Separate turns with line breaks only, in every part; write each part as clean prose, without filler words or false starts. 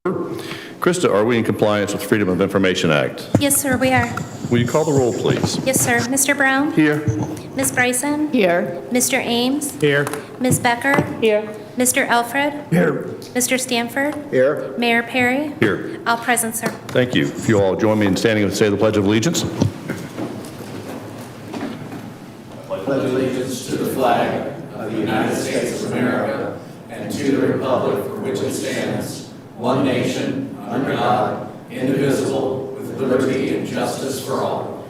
Krista, are we in compliance with the Freedom of Information Act?
Yes, sir, we are.
Will you call the roll, please?
Yes, sir. Mr. Brown?
Here.
Ms. Bryson?
Here.
Mr. Ames?
Here.
Ms. Becker?
Here.
Mr. Alfred?
Here.
Mr. Stanford?
Here.
Mayor Perry?
Here.
All present, sir.
Thank you. If you all join me in standing and say the Pledge of Allegiance.
I pledge allegiance to the flag of the United States of America and to the republic for which it stands, one nation, under God, indivisible, with liberty and justice for all.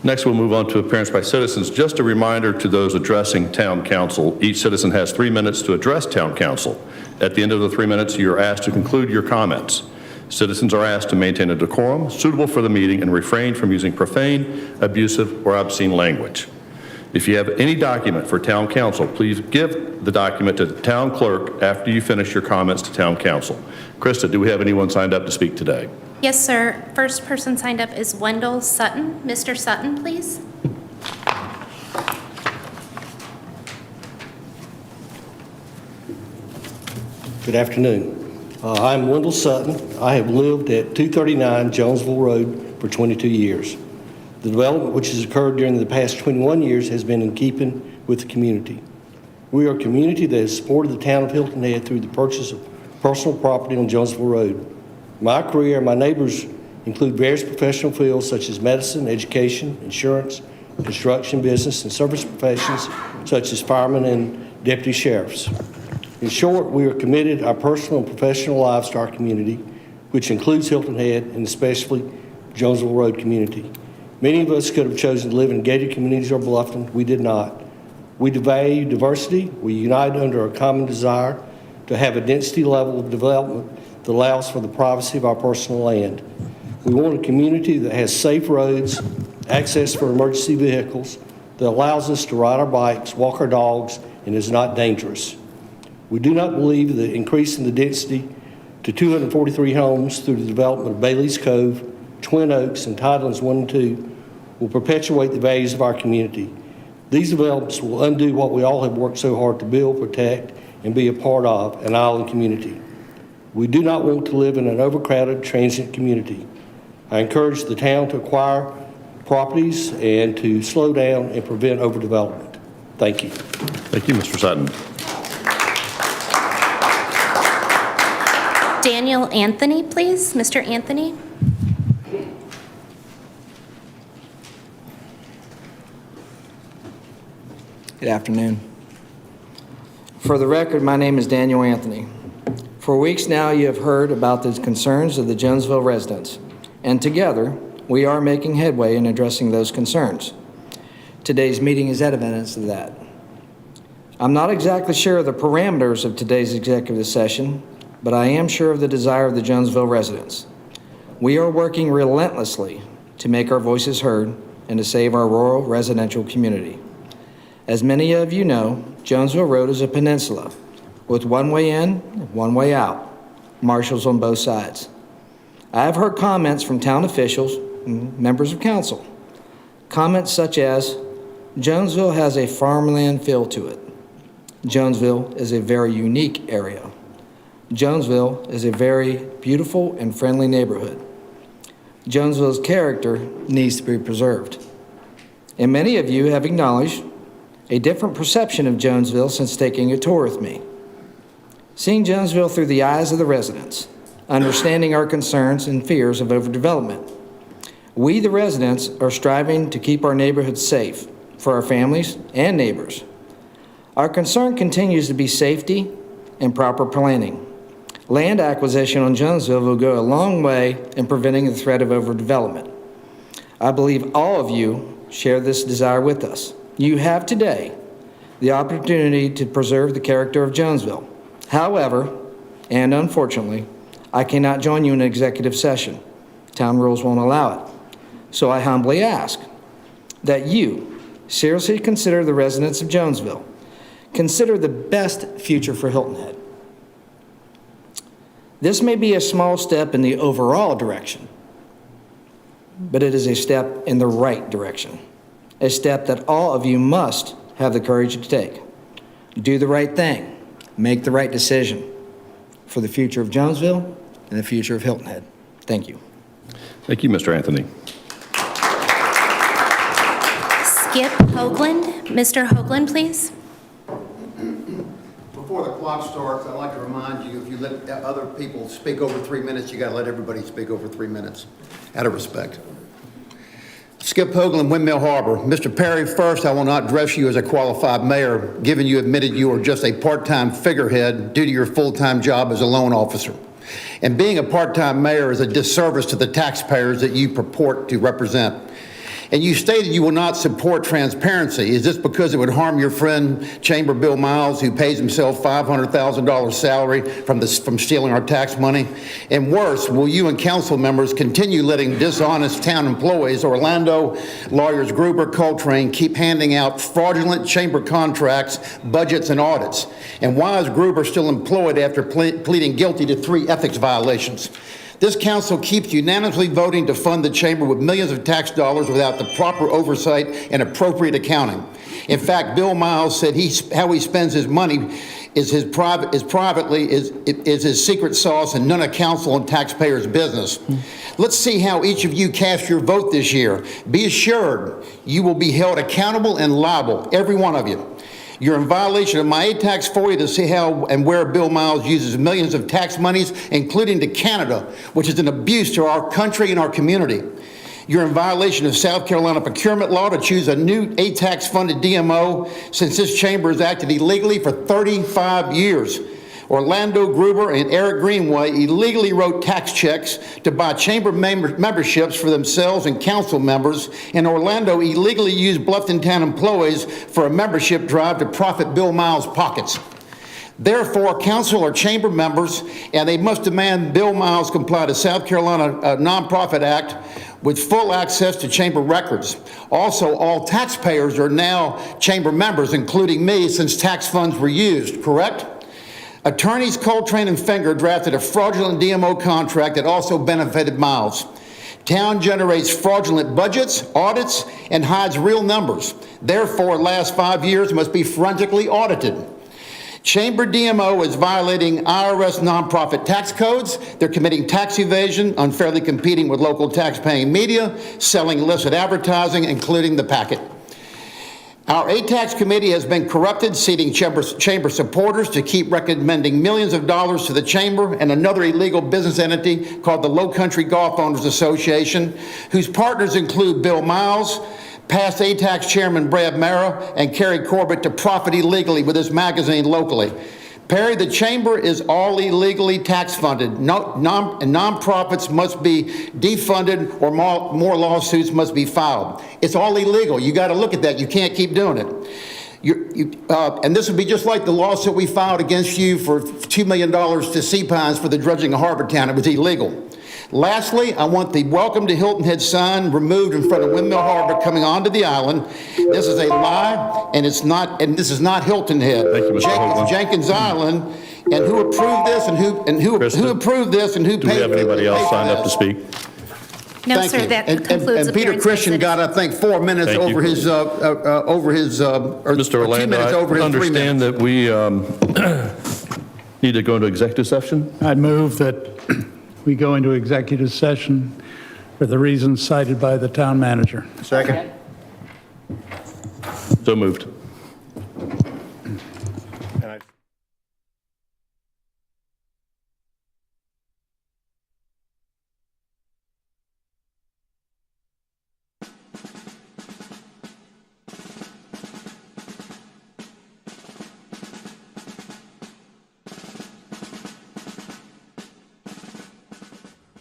Next, we'll move on to appearance by citizens. Just a reminder to those addressing Town Council, each citizen has 3 minutes to address Town Council. At the end of the 3 minutes, you're asked to conclude your comments. Citizens are asked to maintain a decorum suitable for the meeting and refrain from using profane, abusive, or obscene language. If you have any document for Town Council, please give the document to the Town Clerk after you finish your comments to Town Council. Krista, do we have anyone signed up to speak today?
Yes, sir. First person signed up is Wendell Sutton. Mr. Sutton, please.
Good afternoon. I'm Wendell Sutton. I have lived at 239 Jonesville Road for 22 years. The development which has occurred during the past 21 years has been in keeping with the community. We are a community that has supported the town of Hilton Head through the purchase of personal property on Jonesville Road. My career and my neighbors include various professional fields such as medicine, education, insurance, construction, business, and service professions such as firemen and deputy sheriffs. In short, we are committed our personal and professional lives to our community, which includes Hilton Head and especially Jonesville Road community. Many of us could have chosen to live in gated communities or Bluffton. We did not. We value diversity. We unite under a common desire to have a density level of development that allows for the privacy of our personal land. We want a community that has safe roads, access for emergency vehicles, that allows us to ride our bikes, walk our dogs, and is not dangerous. We do not believe that increasing the density to 243 homes through the development of Bailey's Cove, Twin Oaks, and Tidelands 1 and 2 will perpetuate the values of our community. These developments will undo what we all have worked so hard to build, protect, and be a part of, an island community. We do not want to live in an overcrowded, transient community. I encourage the town to acquire properties and to slow down and prevent overdevelopment. Thank you.
Thank you, Mr. Sutton.
Daniel Anthony, please. Mr. Anthony.
Good afternoon. For the record, my name is Daniel Anthony. For weeks now, you have heard about the concerns of the Jonesville residents, and together, we are making headway in addressing those concerns. Today's meeting is evidence of that. I'm not exactly sure of the parameters of today's executive session, but I am sure of the desire of the Jonesville residents. We are working relentlessly to make our voices heard and to save our rural residential community. As many of you know, Jonesville Road is a peninsula with one way in and one way out, marshals on both sides. I have heard comments from town officials and members of council. Comments such as, Jonesville has a farmland feel to it. Jonesville is a very unique area. Jonesville is a very beautiful and friendly neighborhood. Jonesville's character needs to be preserved. And many of you have acknowledged a different perception of Jonesville since taking a tour with me. Seeing Jonesville through the eyes of the residents, understanding our concerns and fears of overdevelopment. We, the residents, are striving to keep our neighborhoods safe for our families and neighbors. Our concern continues to be safety and proper planning. Land acquisition on Jonesville will go a long way in preventing the threat of overdevelopment. I believe all of you share this desire with us. You have today the opportunity to preserve the character of Jonesville. However, and unfortunately, I cannot join you in an executive session. Town rules won't allow it. So I humbly ask that you seriously consider the residents of Jonesville. Consider the best future for Hilton Head. This may be a small step in the overall direction, but it is a step in the right direction, a step that all of you must have the courage to take. Do the right thing, make the right decision for the future of Jonesville and the future of Hilton Head. Thank you.
Thank you, Mr. Anthony.
Skip Hoagland. Mr. Hoagland, please.
Before the clock starts, I'd like to remind you, if you let other people speak over 3 minutes, you got to let everybody speak over 3 minutes, out of respect. Skip Hoagland, Windmill Harbor. Mr. Perry, first, I will not address you as a qualified mayor, given you admitted you are just a part-time figurehead due to your full-time job as a loan officer. And being a part-time mayor is a disservice to the taxpayers that you purport to represent. And you stated you will not support transparency. Is this because it would harm your friend Chamber Bill Miles, who pays himself $500,000 salary from stealing our tax money? And worse, will you and council members continue letting dishonest town employees, Orlando, lawyers Gruber, Coltrane, keep handing out fraudulent chamber contracts, budgets, and audits? And why is Gruber still employed after pleading guilty to 3 ethics violations? This council keeps unanimously voting to fund the chamber with millions of tax dollars without the proper oversight and appropriate accounting. In fact, Bill Miles said how he spends his money is his secret sauce and none of council and taxpayers' business. Let's see how each of you cast your vote this year. Be assured you will be held accountable and liable, every one of you. You're in violation of my tax FOIA to see how and where Bill Miles uses millions of tax monies, including to Canada, which is an abuse to our country and our community. You're in violation of South Carolina procurement law to choose a new tax-funded DMO since this chamber has acted illegally for 35 years. Orlando Gruber and Eric Greenway illegally wrote tax checks to buy chamber memberships for themselves and council members, and Orlando illegally used Bluffton Town employees for a membership drive to profit Bill Miles' pockets. Therefore, council are chamber members, and they must demand Bill Miles comply to South Carolina Nonprofit Act with full access to chamber records. Also, all taxpayers are now chamber members, including me, since tax funds were used, correct? Attorneys Coltrane and Finger drafted a fraudulent DMO contract that also benefited Miles. Town generates fraudulent budgets, audits, and hides real numbers. Therefore, last 5 years must be forensically audited. Chamber DMO is violating IRS nonprofit tax codes. They're committing tax evasion, unfairly competing with local tax-paying media, selling illicit advertising, including the packet. Our ATAX committee has been corrupted, seating chamber supporters to keep recommending millions of dollars to the chamber and another illegal business entity called the Low Country Golf Owners Association, whose partners include Bill Miles, past ATAX chairman Brad Mara, and Kerry Corbett to profit illegally with this magazine locally. Perry, the chamber is all illegally tax funded. Nonprofits must be defunded or more lawsuits must be filed. It's all illegal. You got to look at that. You can't keep doing it. And this would be just like the lawsuit we filed against you for $2 million to Sea-Pines for the dredging of Harbor Town. It was illegal. Lastly, I want the Welcome to Hilton Head sign removed in front of Windmill Harbor coming onto the island. This is a lie, and it's not. And this is not Hilton Head.
Thank you, Mr. Hoagland.
Jenkins Island, and who approved this, and who approved this, and who paid.
Do we have anybody else signed up to
this?
speak?
No,
Thank
sir,
you.
that concludes
And Peter
appearance by
Christian got, I think, 4 minutes
Thank you.
over his, or
Mr.
2
Orlando,
minutes over
I
his 3 minutes.
understand that we need to go into executive session.
I'd move that we go into executive session for the reasons cited by the town manager.
Second.
So moved.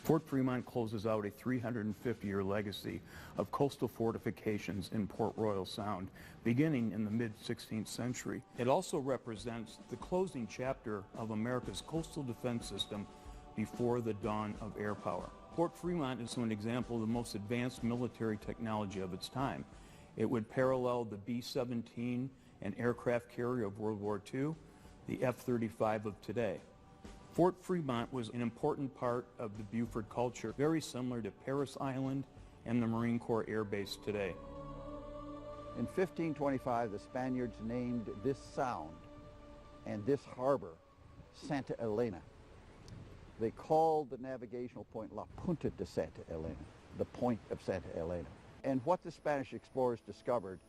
Fort Fremont closes out a 350-year legacy of coastal fortifications in Port Royal Sound, beginning in the mid-16th century. It also represents the closing chapter of America's coastal defense system before the dawn of air power. Fort Fremont is an example of the most advanced military technology of its time. It would parallel the B-17 and aircraft carrier of World War II, the F-35 of today. Fort Fremont was an important part of the Beaufort culture, very similar to Parris Island and the Marine Corps Air Base today.
In 1525, the Spaniards named this sound and this harbor Santa Elena. They called the navigational point La Punta de Santa Elena, the point of Santa Elena. And what the Spanish explorers discovered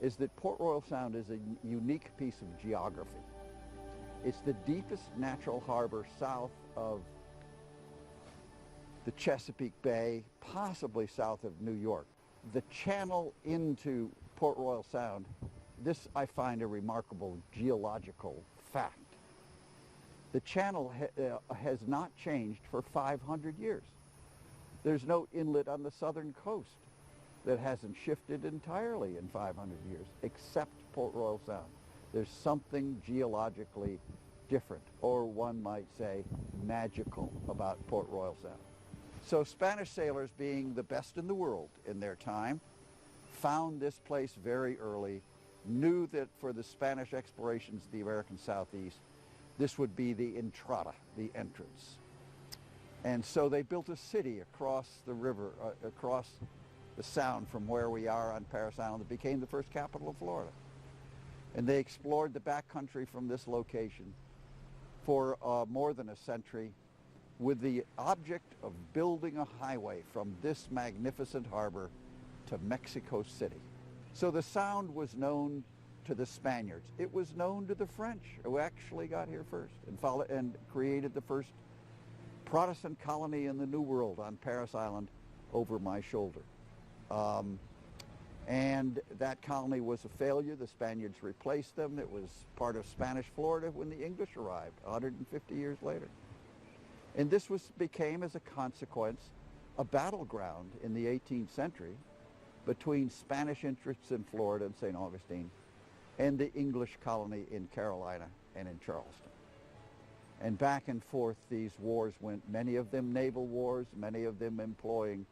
is that Port Royal Sound is a unique piece of geography. It's the deepest natural harbor south of the Chesapeake Bay, possibly south of New York. The channel into Port Royal Sound, this I find a remarkable geological fact. The channel has not changed for 500 years. There's no inlet on the southern coast that hasn't shifted entirely in 500 years, except Port Royal Sound. There's something geologically different, or one might say magical, about Port Royal Sound. So Spanish sailors, being the best in the world in their time, found this place very early, knew that for the Spanish explorations of the American Southeast, this would be the entrada, the entrance. And so they built a city across the river, across the sound from where we are on Parris Island. It became the first capital of Florida. And they explored the backcountry from this location for more than a century with the object of building a highway from this magnificent harbor to Mexico City. So the sound was known to the Spaniards. It was known to the French, who actually got here first and created the first Protestant colony in the New World on Parris Island over my shoulder. And that colony was a failure. The Spaniards replaced them. It was part of Spanish Florida when the English arrived 150 years later. And this became, as a consequence, a battleground in the 18th century between Spanish interests in Florida and St. Augustine and the English colony in Carolina and in Charleston. And back and forth these wars went, many of them naval wars, many of them employing,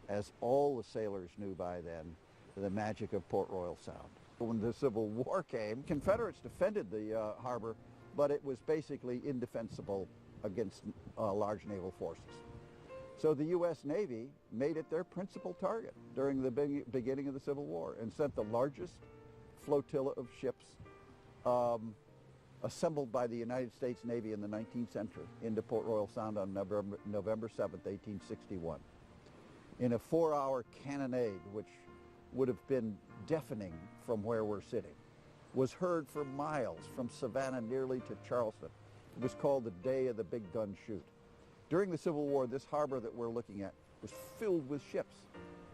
as all the sailors knew by then, the magic of Port Royal Sound. When the Civil War came, Confederates defended the harbor, but it was basically indefensible against large naval forces. So the U.S. Navy made it their principal target during the beginning of the Civil War and sent the largest flotilla of ships assembled by the United States Navy in the 19th century into Port Royal Sound on November 7th, 1861. In a 4-hour cannonade, which would have been deafening from where we're sitting, was heard for miles from Savannah nearly to Charleston. It was called the Day of the Big Gun Shoot. During the Civil War, this harbor that we're looking at was filled with ships.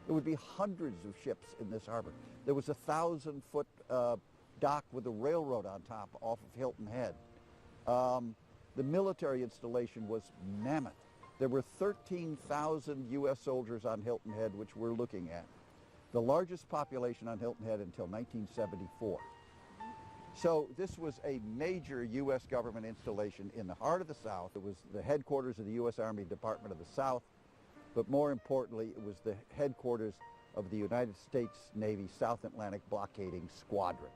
There would be hundreds of ships in this harbor. There was a 1,000-foot dock with a railroad on top off of Hilton Head. The military installation was mammoth. There were 13,000 U.S. soldiers on Hilton Head, which we're looking at. The largest population on Hilton Head until 1974. So this was a major U.S. government installation in the heart of the South. It was the headquarters of the U.S. Army Department of the South, but more importantly, it was the headquarters of the United States Navy South Atlantic Blockading Squadron.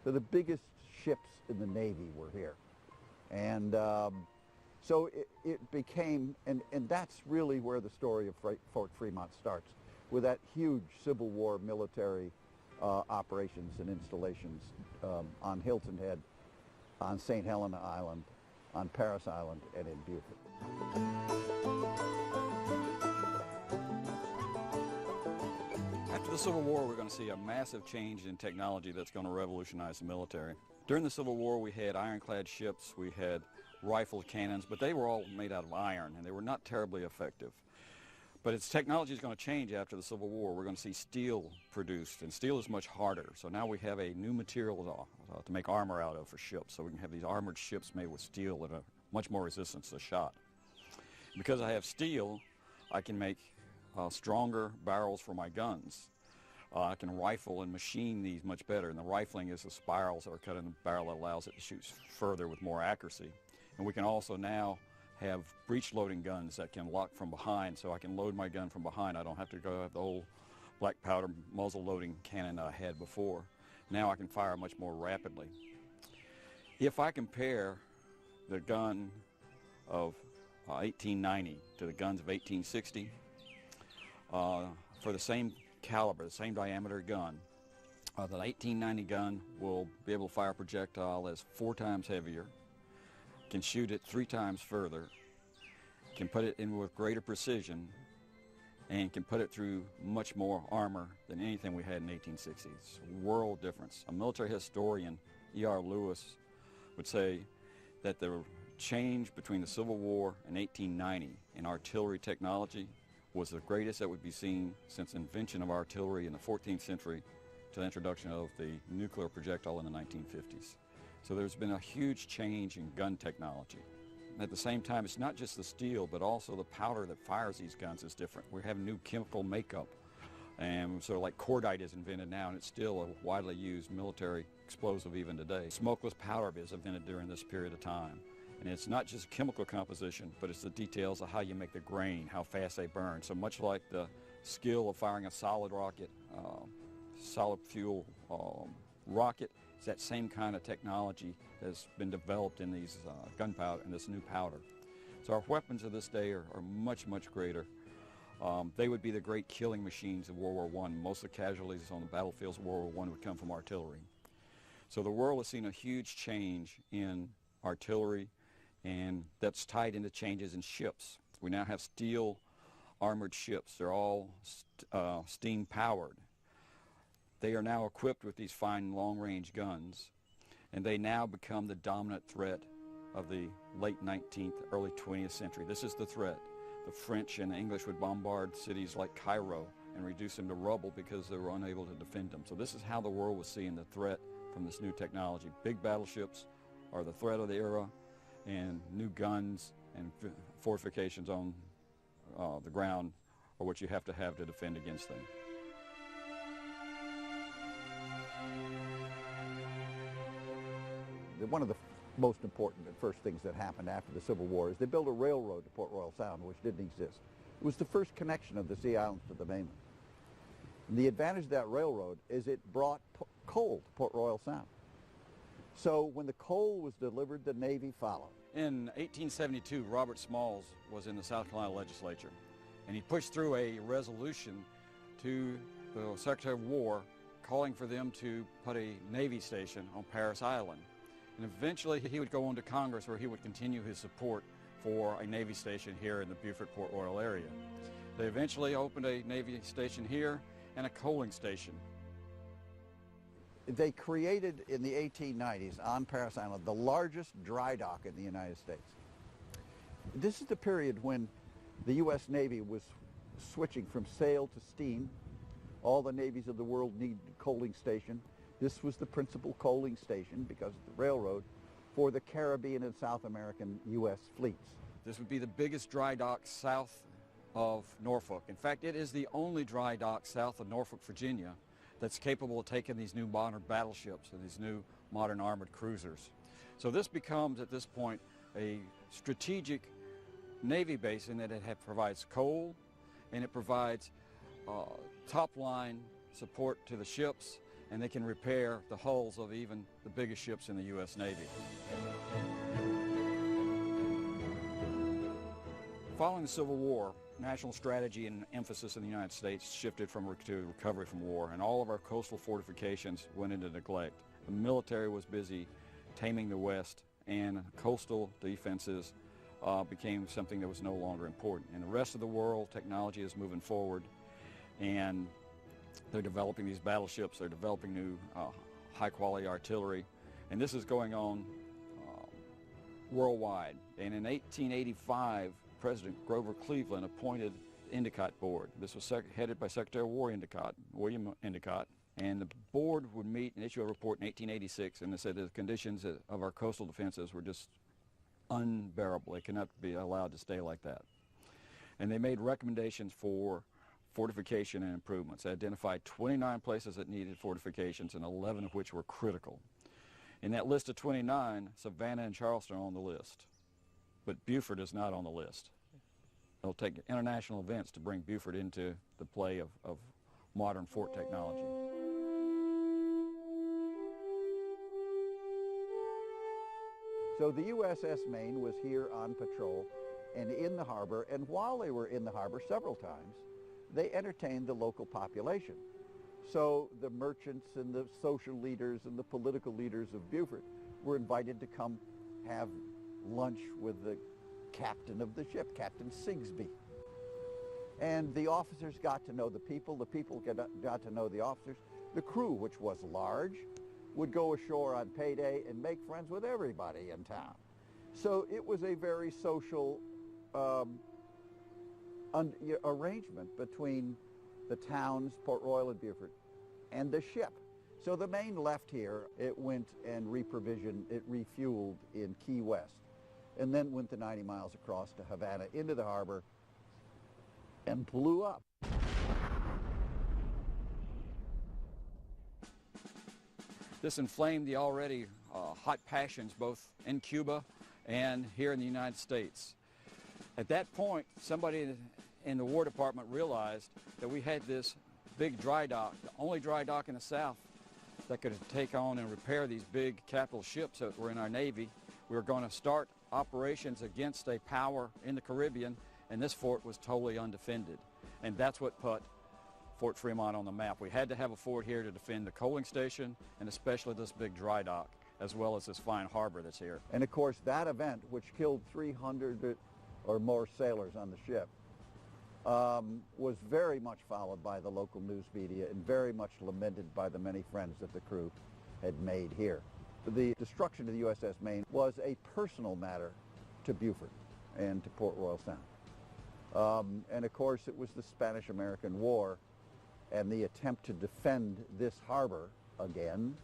So the biggest ships in the Navy were here. And so it became, and that's really where the story of Fort Fremont starts, with that huge Civil War military operations and installations on Hilton Head, on St. Helena Island, on Parris Island, and in Beaufort.
After the Civil War, we're going to see a massive change in technology that's going to revolutionize the military. During the Civil War, we had ironclad ships, we had rifled cannons, but they were all made out of iron, and they were not terribly effective. But its technology is going to change after the Civil War. We're going to see steel produced, and steel is much harder. So now we have a new material to make armor out of for ships. So we can have these armored ships made with steel that are much more resistant to shot. Because I have steel, I can make stronger barrels for my guns. I can rifle and machine these much better, and the rifling is the spirals that are cut in the barrel that allows it to shoot further with more accuracy. And we can also now have breech-loading guns that can lock from behind, so I can load my gun from behind. I don't have to go have the old black powder muzzle-loading cannon that I had before. Now I can fire much more rapidly. If I compare the gun of 1890 to the guns of 1860, for the same caliber, the same diameter gun. The 1890 gun will be able to fire a projectile that's 4 times heavier, can shoot it 3 times further, can put it in with greater precision, and can put it through much more armor than anything we had in the 1860s. It's a world difference. A military historian, E.R. Lewis, would say that the change between the Civil War and 1890 in artillery technology was the greatest that would be seen since the invention of artillery in the 14th century to the introduction of the nuclear projectile in the 1950s. So there's been a huge change in gun technology. At the same time, it's not just the steel, but also the powder that fires these guns is different. We're having new chemical makeup. And so like cordite is invented now, and it's still a widely used military explosive even today. Smokeless powder is invented during this period of time. And it's not just chemical composition, but it's the details of how you make the grain, how fast they burn. So much like the skill of firing a solid rocket, solid fuel rocket, it's that same kind of technology that's been developed in these gunpowder and this new powder. So our weapons of this day are much, much greater. They would be the great killing machines of World War I. Most of the casualties on the battlefields of World War I would come from artillery. So the world has seen a huge change in artillery, and that's tied into changes in ships. We now have steel armored ships. They're all steam powered. They are now equipped with these fine long-range guns, and they now become the dominant threat of the late 19th, early 20th century. This is the threat. The French and the English would bombard cities like Cairo and reduce them to rubble because they were unable to defend them. So this is how the world was seeing the threat from this new technology. Big battleships are the threat of the era, and new guns and fortifications on the ground are what you have to defend against them.
One of the most important and first things that happened after the Civil War is they built a railroad to Port Royal Sound, which didn't exist. It was the first connection of the Sea Islands to the mainland. And the advantage of that railroad is it brought coal to Port Royal Sound. So when the coal was delivered, the Navy followed.
In 1872, Robert Smalls was in the South Carolina legislature, and he pushed through a resolution to the Secretary of War calling for them to put a Navy station on Parris Island. And eventually he would go on to Congress, where he would continue his support for a Navy station here in the Beaufort-Port Royal area. They eventually opened a Navy station here and a coaling station.
They created in the 1890s on Parris Island the largest dry dock in the United States. This is the period when the U.S. Navy was switching from sail to steam. All the navies of the world need a coaling station. This was the principal coaling station, because of the railroad, for the Caribbean and South American U.S. fleets.
This would be the biggest dry dock south of Norfolk. In fact, it is the only dry dock south of Norfolk, Virginia, that's capable of taking these new modern battleships and these new modern armored cruisers. So this becomes, at this point, a strategic Navy base in that it provides coal, and it provides top-line support to the ships, and they can repair the hulls of even the biggest ships in the U.S. Navy. Following the Civil War, national strategy and emphasis in the United States shifted to recovery from war, and all of our coastal fortifications went into neglect. The military was busy taming the West, and coastal defenses became something that was no longer important. In the rest of the world, technology is moving forward, and they're developing these battleships, they're developing new high-quality artillery, and this is going on worldwide. And in 1885, President Grover Cleveland appointed the Endicott Board. This was headed by Secretary of War Endicott, William Endicott, and the board would meet and issue a report in 1886, and they said the conditions of our coastal defenses were just unbearable. They cannot be allowed to stay like that. And they made recommendations for fortification and improvements. They identified 29 places that needed fortifications, and 11 of which were critical. In that list of 29, Savannah and Charleston are on the list, but Beaufort is not on the list. It'll take international events to bring Beaufort into the play of modern fort technology.
So the USS Maine was here on patrol and in the harbor, and while they were in the harbor several times, they entertained the local population. So the merchants and the social leaders and the political leaders of Beaufort were invited to come have lunch with the captain of the ship, Captain Sigsbee. And the officers got to know the people got to know the officers. The crew, which was large, would go ashore on payday and make friends with everybody in town. So it was a very social arrangement between the towns, Port Royal and Beaufort, and the ship. So the Maine left here. It went and reprovisioned, it refueled in Key West, and then went the 90 miles across to Havana into the harbor and blew up.
This inflamed the already hot passions both in Cuba and here in the United States. At that point, somebody in the War Department realized that we had this big dry dock, the only dry dock in the South that could take on and repair these big capital ships that were in our Navy. We were going to start operations against a power in the Caribbean, and this fort was totally undefended. And that's what put Fort Fremont on the map. We had to have a fort here to defend the coaling station and especially this big dry dock, as well as this fine harbor that's here.
And of course, that event, which killed 300 or more sailors on the ship, was very much followed by the local news media and very much lamented by the many friends that the crew had made here. The destruction of the USS Maine was a personal matter to Beaufort and to Port Royal Sound. And of course, it was the Spanish-American War and the attempt to defend this harbor again,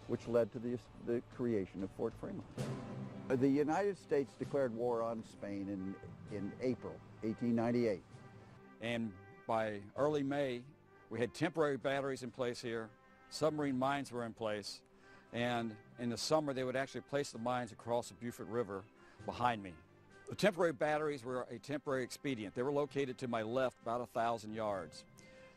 which led to the creation of Fort Fremont. The United States declared war on Spain in April 1898.
And by early May, we had temporary batteries in place here, submarine mines were in place, and in the summer they would actually place the mines across the Beaufort River behind me. The temporary batteries were a temporary expedient. They were located to my left about 1,000 yards.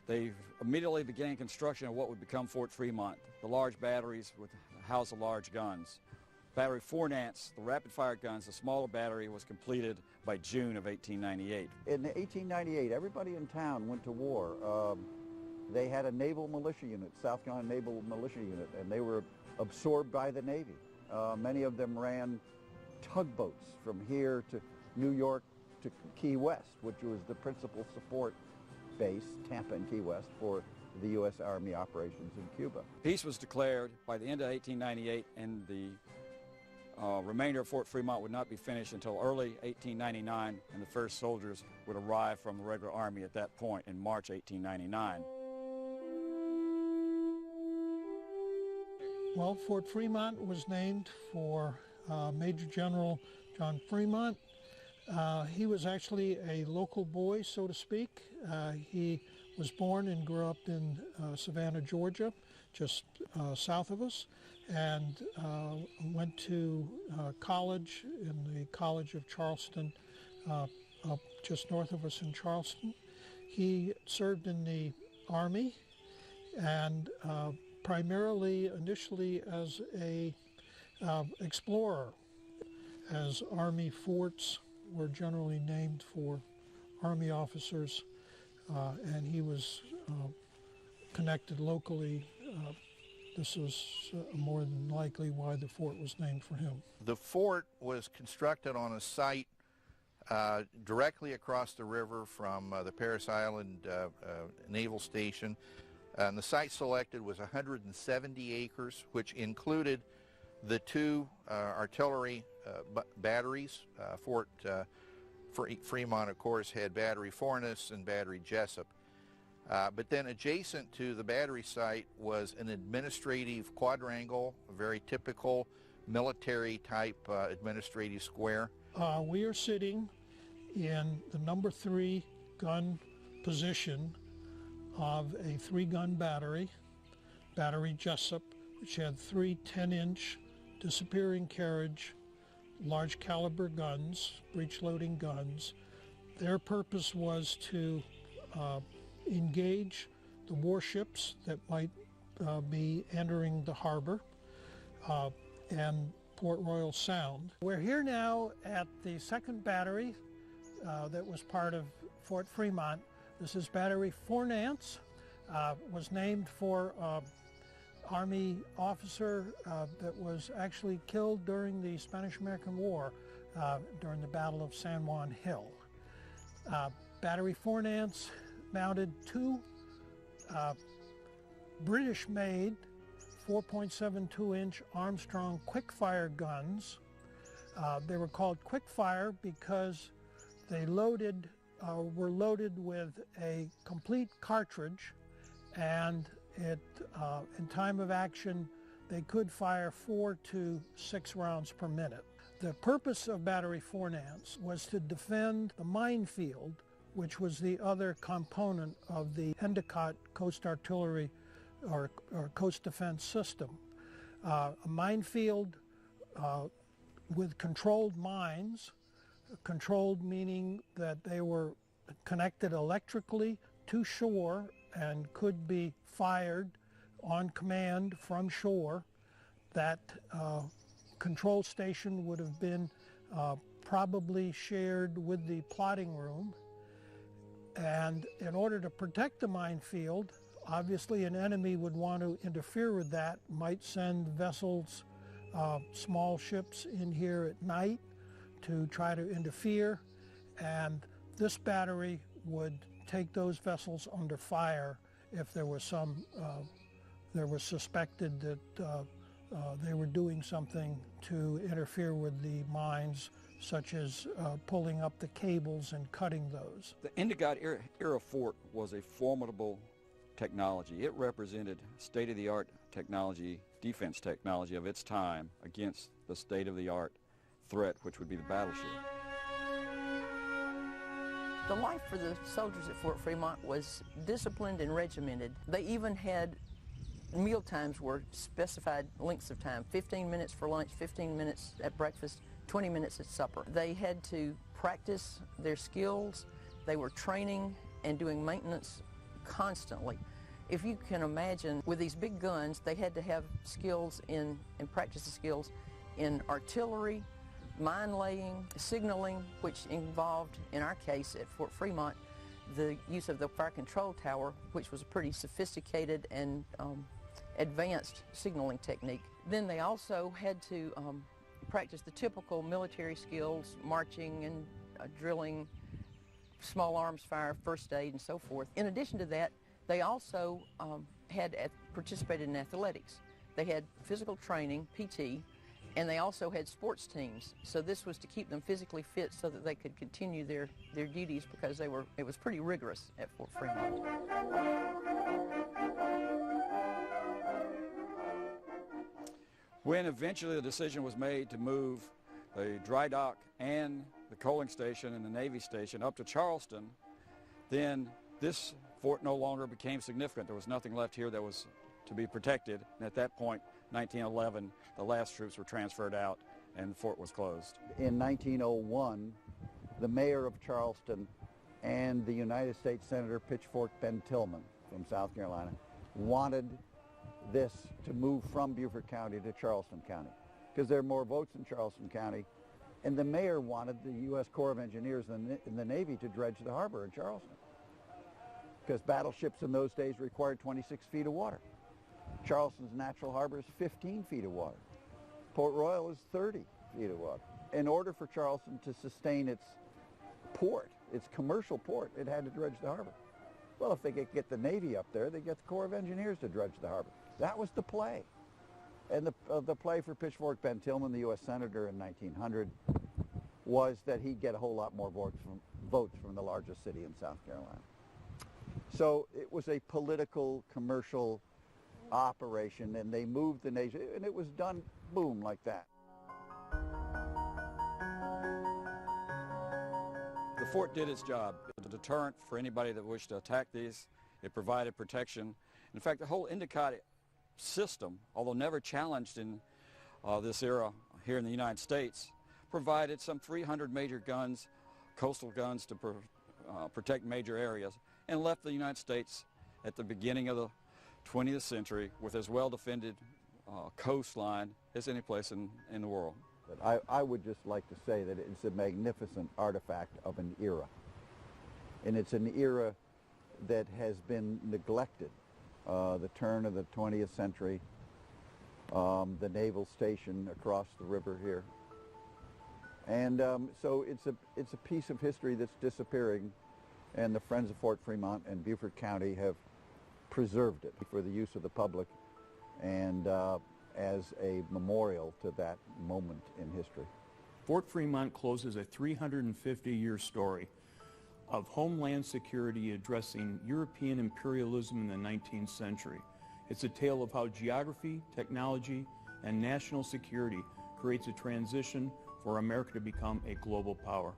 They immediately began construction of what would become Fort Fremont. The large batteries would house the large guns. Battery 4 Nance, the rapid-fire guns, the smaller battery, was completed by June of 1898.
In 1898, everybody in town went to war. They had a naval militia unit, South Carolina Naval Militia Unit, and they were absorbed by the Navy. Many of them ran tugboats from here to New York to Key West, which was the principal support base, Tampa and Key West, for the U.S. Army operations in Cuba.
Peace was declared by the end of 1898, and the remainder of Fort Fremont would not be finished until early 1899, and the first soldiers would arrive from the regular Army at that point in March 1899.
Well, Fort Fremont was named for Major General John Fremont. He was actually a local boy, so to speak. He was born and grew up in Savannah, Georgia, just south of us, and went to college in the College of Charleston, up just north of us in Charleston. He served in the Army and primarily initially as a explorer, as Army forts were generally named for Army officers, and he was connected locally. This was more than likely why the fort was named for him.
The fort was constructed on a site directly across the river from the Parris Island Naval Station. And the site selected was 170 acres, which included the two artillery batteries. Fort Fremont, of course, had Battery Fornes and Battery Jessup. But then adjacent to the battery site was an administrative quadrangle, a very typical military-type administrative square.
We are sitting in the number 3 gun position of a 3-gun battery, Battery Jessup, which had 3 10-inch disappearing carriage, large caliber guns, breech-loading guns. Their purpose was to engage the warships that might be entering the harbor and Port Royal Sound. We're here now at the 2nd battery that was part of Fort Fremont. This is Battery 4 Nance, was named for Army officer that was actually killed during the Spanish-American War during the Battle of San Juan Hill. Battery 4 Nance mounted two British-made 4.72-inch Armstrong quick-fire guns. They were called quick-fire because they were loaded with a complete cartridge, and in time of action they could fire 4 to 6 rounds per minute. The purpose of Battery 4 Nance was to defend the minefield, which was the other component of the Endicott Coast Artillery or Coast Defense System. A minefield with controlled mines, controlled meaning that they were connected electrically to shore and could be fired on command from shore. That control station would have been probably shared with the plotting room. And in order to protect the minefield, obviously an enemy would want to interfere with that, might send vessels, small ships in here at night to try to interfere, and this battery would take those vessels under fire if there was suspected that they were doing something to interfere with the mines, such as pulling up the cables and cutting those.
The Endicott era fort was a formidable technology. It represented state-of-the-art technology, defense technology of its time against the state-of-the-art threat, which would be the battleship.
The life for the soldiers at Fort Fremont was disciplined and regimented. They even had meal times were specified lengths of time, 15 minutes for lunch, 15 minutes at breakfast, 20 minutes at supper. They had to practice their skills. They were training and doing maintenance constantly. If you can imagine, with these big guns, they had to have skills and practice the skills in artillery, mine laying, signaling, which involved, in our case at Fort Fremont, the use of the fire control tower, which was a pretty sophisticated and advanced signaling technique. Then they also had to practice the typical military skills, marching and drilling, small arms fire, first aid, and so forth. In addition to that, they also participated in athletics. They had physical training, PT, and they also had sports teams. So this was to keep them physically fit so that they could continue their duties, because it was pretty rigorous at Fort Fremont.
When eventually the decision was made to move the dry dock and the coaling station and the Navy station up to Charleston, then this fort no longer became significant. There was nothing left here that was to be protected. And at that point, 1911, the last troops were transferred out and the fort was closed.
In 1901, the mayor of Charleston and the United States Senator Pitchfork Ben Tillman from South Carolina wanted this to move from Beaufort County to Charleston County, because there are more votes in Charleston County, and the mayor wanted the U.S. Corps of Engineers and the Navy to dredge the harbor in Charleston, because battleships in those days required 26 feet of water. Charleston's natural harbor is 15 feet of water. Port Royal is 30 feet of water. In order for Charleston to sustain its port, its commercial port, it had to dredge the harbor. Well, if they could get the Navy up there, they get the Corps of Engineers to dredge the harbor. That was the play. And the play for Pitchfork Ben Tillman, the U.S. Senator in 1900, was that he'd get a whole lot more votes from the largest city in South Carolina. So it was a political, commercial operation, and they moved the nation, and it was done, boom, like that.
The fort did its job. It was a deterrent for anybody that wished to attack these. It provided protection. In fact, the whole Endicott system, although never challenged in this era here in the United States, provided some 300 major guns, coastal guns, to protect major areas, and left the United States at the beginning of the 20th century with as well-defended coastline as any place in the world.
But I would just like to say that it's a magnificent artifact of an era. And it's an era that has been neglected. The turn of the 20th century, the naval station across the river here. And so it's a piece of history that's disappearing, and the Friends of Fort Fremont and Beaufort County have preserved it for the use of the public and as a memorial to that moment in history.
Fort Fremont closes a 350-year story of homeland security addressing European imperialism in the 19th century. It's a tale of how geography, technology, and national security creates a transition for America to become a global power.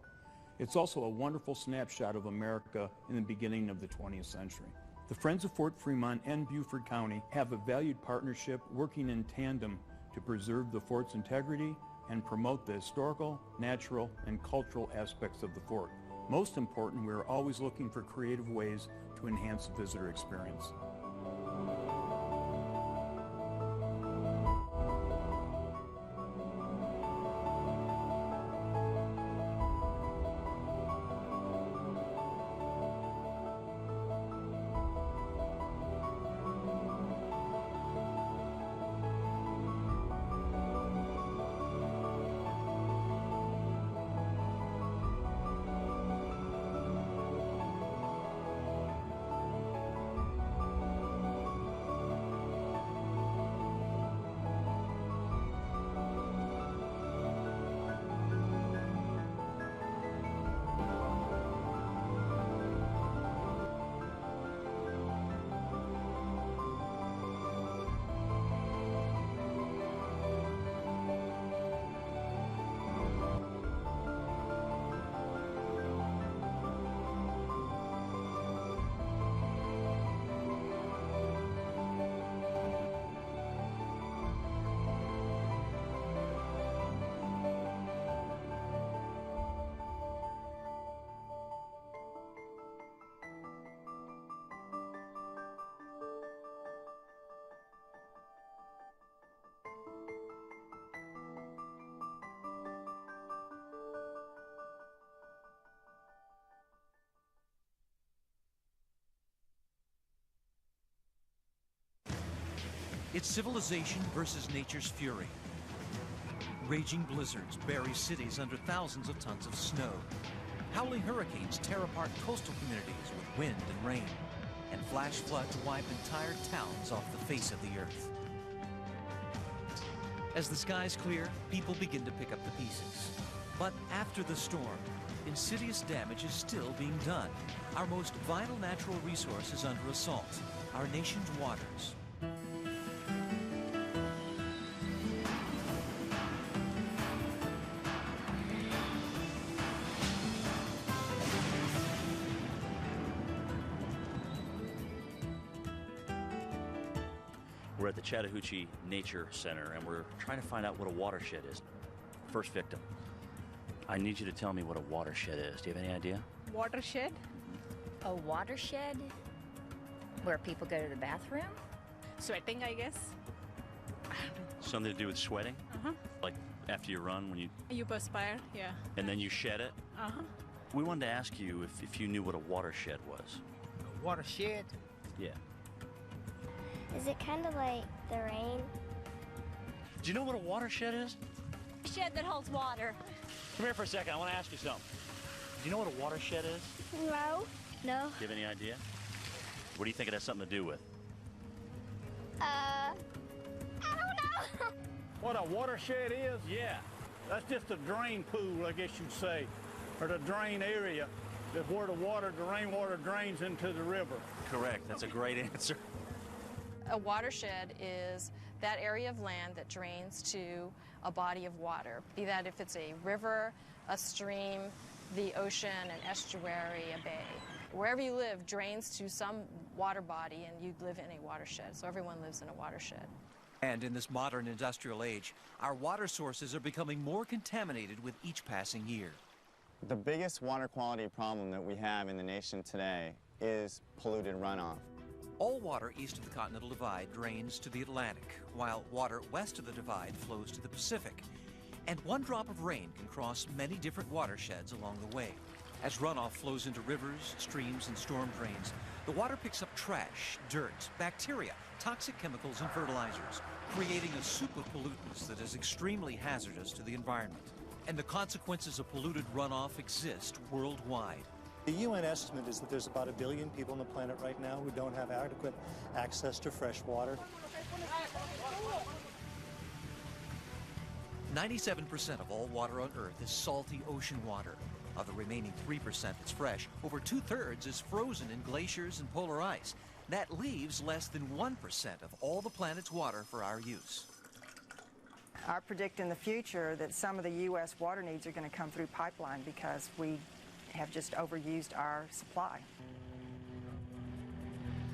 It's also a wonderful snapshot of America in the beginning of the 20th century. The Friends of Fort Fremont and Beaufort County have a valued partnership working in tandem to preserve the fort's integrity and promote the historical, natural, and cultural aspects of the fort. Most important, we are always looking for creative ways to enhance the visitor experience.
It's civilization versus nature's fury. Raging blizzards bury cities under thousands of tons of snow. Howling hurricanes tear apart coastal communities with wind and rain. And flash floods wipe entire towns off the face of the earth. As the skies clear, people begin to pick up the pieces. But after the storm, insidious damage is still being done. Our most vital natural resource is under assault, our nation's waters.
We're at the Chattahoochee Nature Center, and we're trying to find out what a watershed is. First victim. I need you to tell me what a watershed is. Do you have any idea?
Watershed? A watershed? Where people go to the bathroom? Sweating, I guess.
Something to do with sweating?
Uh-huh.
Like after you run, when you...
You perspire, yeah.
And then you shed it?
Uh-huh.
We wanted to ask you if you knew what a watershed was.
A watershed?
Yeah.
Is it kind of like the rain?
Do you know what a watershed is?
A shed that holds water.
Come here for a second. I want to ask you something. Do you know what a watershed is?
No. No.
Do you have any idea? What do you think it has something to do with?
I don't know.
What a watershed is?
Yeah.
That's just a drain pool, I guess you'd say, or the drain area. That's where the rainwater drains into the river.
Correct. That's a great answer.
A watershed is that area of land that drains to a body of water, be that if it's a river, a stream, the ocean, an estuary, a bay. Wherever you live drains to some water body, and you live in a watershed. So everyone lives in a watershed.
And in this modern industrial age, our water sources are becoming more contaminated with each passing year.
The biggest water quality problem that we have in the nation today is polluted runoff.
All water east of the Continental Divide drains to the Atlantic, while water west of the divide flows to the Pacific. And one drop of rain can cross many different watersheds along the way. As runoff flows into rivers, streams, and storm drains, The water picks up trash, dirt, bacteria, toxic chemicals, and fertilizers, creating a soup of pollutants that is extremely hazardous to the environment. And the consequences of polluted runoff exist worldwide.
The UN estimate is that there's about 1 billion people on the planet right now who don't have adequate access to fresh water.
97% of all water on Earth is salty ocean water. Of the remaining 3% that's fresh, over 2/3 is frozen in glaciers and polar ice. That leaves less than 1% of all the planet's water for our use.
I predict in the future that some of the U.S. water needs are going to come through pipeline because we have just overused our supply.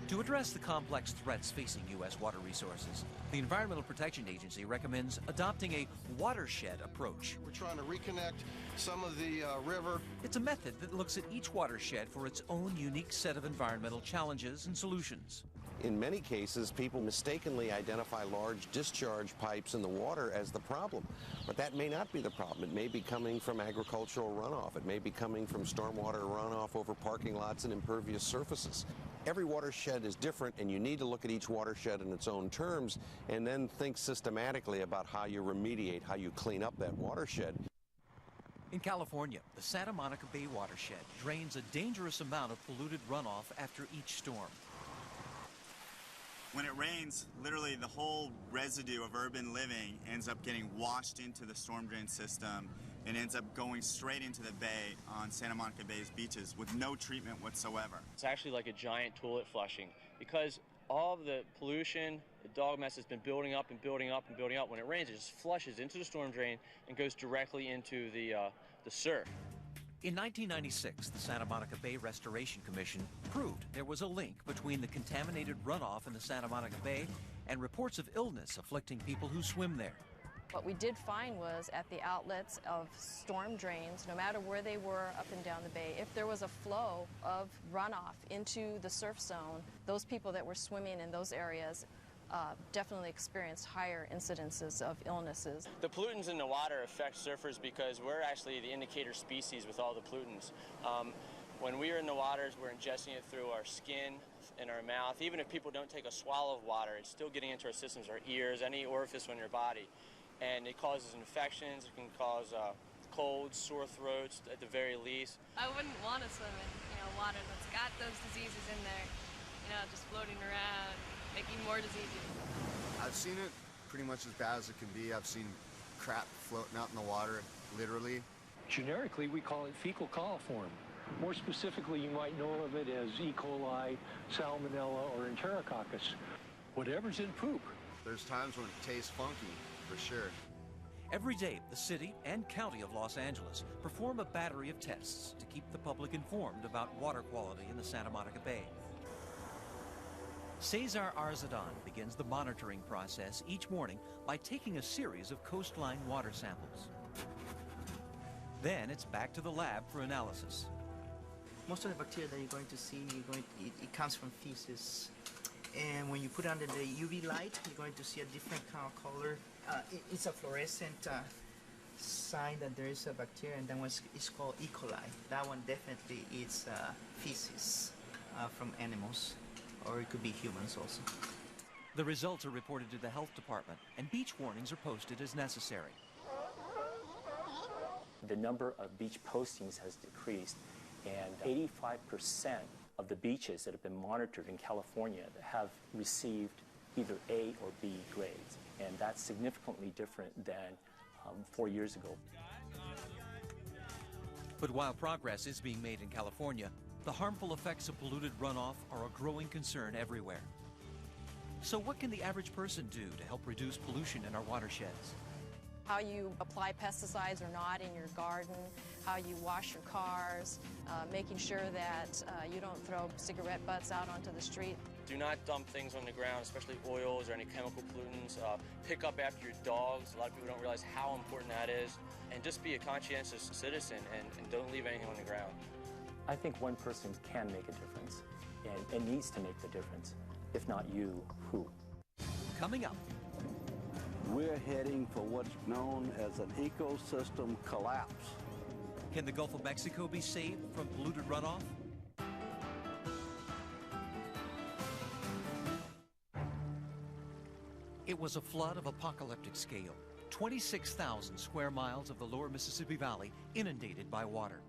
To address the complex threats facing U.S. water resources, the Environmental Protection Agency recommends adopting a watershed approach.
We're trying to reconnect some of the river.
It's a method that looks at each watershed for its own unique set of environmental challenges and solutions.
In many cases, people mistakenly identify large discharge pipes in the water as the problem. But that may not be the problem. It may be coming from agricultural runoff. It may be coming from stormwater runoff over parking lots and impervious surfaces. Every watershed is different, and you need to look at each watershed in its own terms and then think systematically about how you remediate, how you clean up that watershed.
In California, the Santa Monica Bay watershed drains a dangerous amount of polluted runoff after each storm.
When it rains, literally the whole residue of urban living ends up getting washed into the storm drain system and ends up going straight into the bay on Santa Monica Bay's beaches with no treatment whatsoever.
It's actually like a giant toilet flushing because all of the pollution, the dog mess has been building up and building up and building up. When it rains, it just flushes into the storm drain and goes directly into the surf.
In 1996, the Santa Monica Bay Restoration Commission proved there was a link between the contaminated runoff in the Santa Monica Bay and reports of illness afflicting people who swim there.
What we did find was at the outlets of storm drains, no matter where they were up and down the bay, if there was a flow of runoff into the surf zone, those people that were swimming in those areas definitely experienced higher incidences of illnesses.
The pollutants in the water affect surfers because we're actually the indicator species with all the pollutants. When we are in the waters, we're ingesting it through our skin and our mouth. Even if people don't take a swallow of water, it's still getting into our systems, our ears, any orifice on your body. And it causes infections, it can cause colds, sore throats at the very least.
I wouldn't want to swim in water that's got those diseases in there, just floating around, making more diseases.
I've seen it pretty much as bad as it can be. I've seen crap floating out in the water, literally.
Generically, we call it fecal coliform. More specifically, you might know of it as E. coli, salmonella, or enterococcus. Whatever's in poop.
There's times when it tastes funky, for sure.
Every day, the city and county of Los Angeles perform a battery of tests to keep the public informed about water quality in the Santa Monica Bay. Cesar Arzadan begins the monitoring process each morning by taking a series of coastline water samples. Then it's back to the lab for analysis.
Most of the bacteria that you're going to see, it comes from feces. And when you put it under the UV light, you're going to see a different kind of color. It's a fluorescent sign that there is a bacteria, and that one is called E. coli. That one definitely is feces from animals, or it could be humans also.
The results are reported to the health department, and beach warnings are posted as necessary.
The number of beach postings has decreased, and 85% of the beaches that have been monitored in California have received either A or B grades, and that's significantly different than 4 years ago.
But while progress is being made in California, the harmful effects of polluted runoff are a growing concern everywhere. So what can the average person do to help reduce pollution in our watersheds?
How you apply pesticides or not in your garden, how you wash your cars, making sure that you don't throw cigarette butts out onto the street.
Do not dump things on the ground, especially oils or any chemical pollutants. Pick up after your dogs. A lot of people don't realize how important that is. And just be a conscientious citizen and don't leave anything on the ground.
I think one person can make a difference and needs to make the difference. If not you, who?
Coming up.
We're heading for what's known as an ecosystem collapse.
Can the Gulf of Mexico be saved from polluted runoff? It was a flood of apocalyptic scale. 26,000 square miles of the lower Mississippi Valley inundated by water.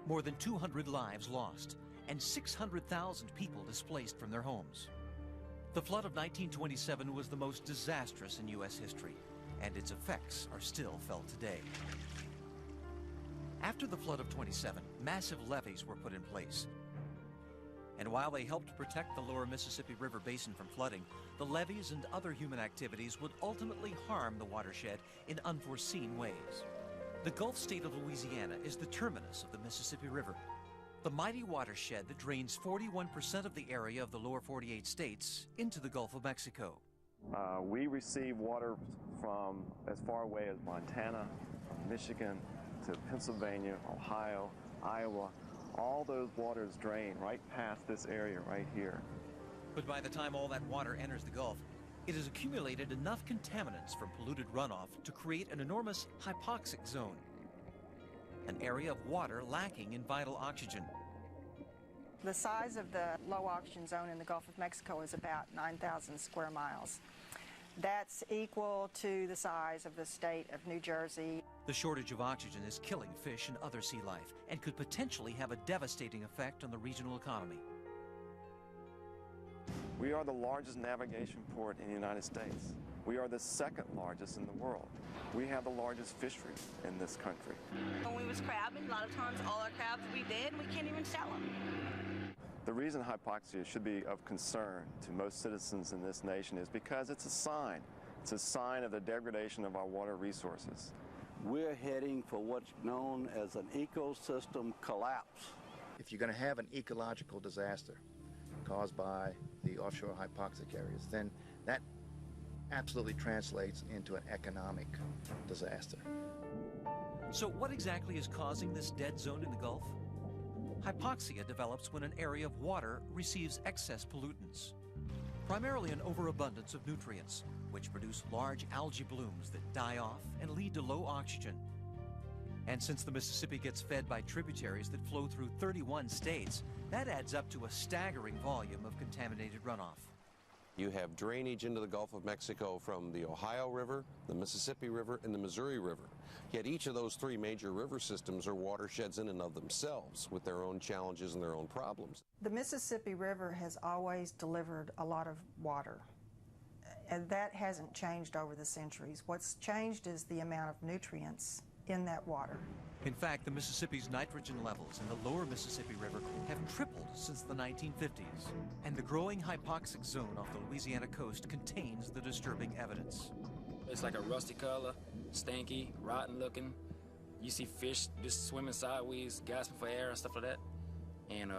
More than 200 lives lost, and 600,000 people displaced from their homes. The flood of 1927 was the most disastrous in U.S. history, and its effects are still felt today. After the flood of 27, massive levees were put in place. And while they helped protect the lower Mississippi River basin from flooding, the levees and other human activities would ultimately harm the watershed in unforeseen ways. The Gulf state of Louisiana is the terminus of the Mississippi River, the mighty watershed that drains 41% of the area of the lower 48 states into the Gulf of Mexico.
We receive water from as far away as Montana, Michigan, to Pennsylvania, Ohio, Iowa. All those waters drain right past this area right here.
But by the time all that water enters the Gulf, it has accumulated enough contaminants from polluted runoff to create an enormous hypoxic zone, an area of water lacking in vital oxygen.
The size of the low oxygen zone in the Gulf of Mexico is about 9,000 square miles. That's equal to the size of the state of New Jersey.
The shortage of oxygen is killing fish and other sea life and could potentially have a devastating effect on the regional economy.
We are the largest navigation port in the United States. We are the second largest in the world. We have the largest fishery in this country.
When we was crabbing, a lot of times all our crabs we dead and we can't even sell them.
The reason hypoxia should be of concern to most citizens in this nation is because it's a sign. It's a sign of the degradation of our water resources.
We're heading for what's known as an ecosystem collapse.
If you're going to have an ecological disaster caused by the offshore hypoxic areas, then that absolutely translates into an economic disaster.
So what exactly is causing this dead zone in the Gulf? Hypoxia develops when an area of water receives excess pollutants, primarily an overabundance of nutrients, which produce large algae blooms that die off and lead to low oxygen. And since the Mississippi gets fed by tributaries that flow through 31 states, that adds up to a staggering volume of contaminated runoff.
You have drainage into the Gulf of Mexico from the Ohio River, the Mississippi River, and the Missouri River. Yet each of those three major river systems are watersheds in and of themselves with their own challenges and their own problems.
The Mississippi River has always delivered a lot of water, and that hasn't changed over the centuries. What's changed is the amount of nutrients in that water.
In fact, the Mississippi's nitrogen levels in the lower Mississippi River have tripled since the 1950s, and the growing hypoxic zone off the Louisiana coast contains the disturbing evidence.
It's like a rusty color, stinky, rotten looking. You see fish just swimming sideways, gasping for air and stuff like that. And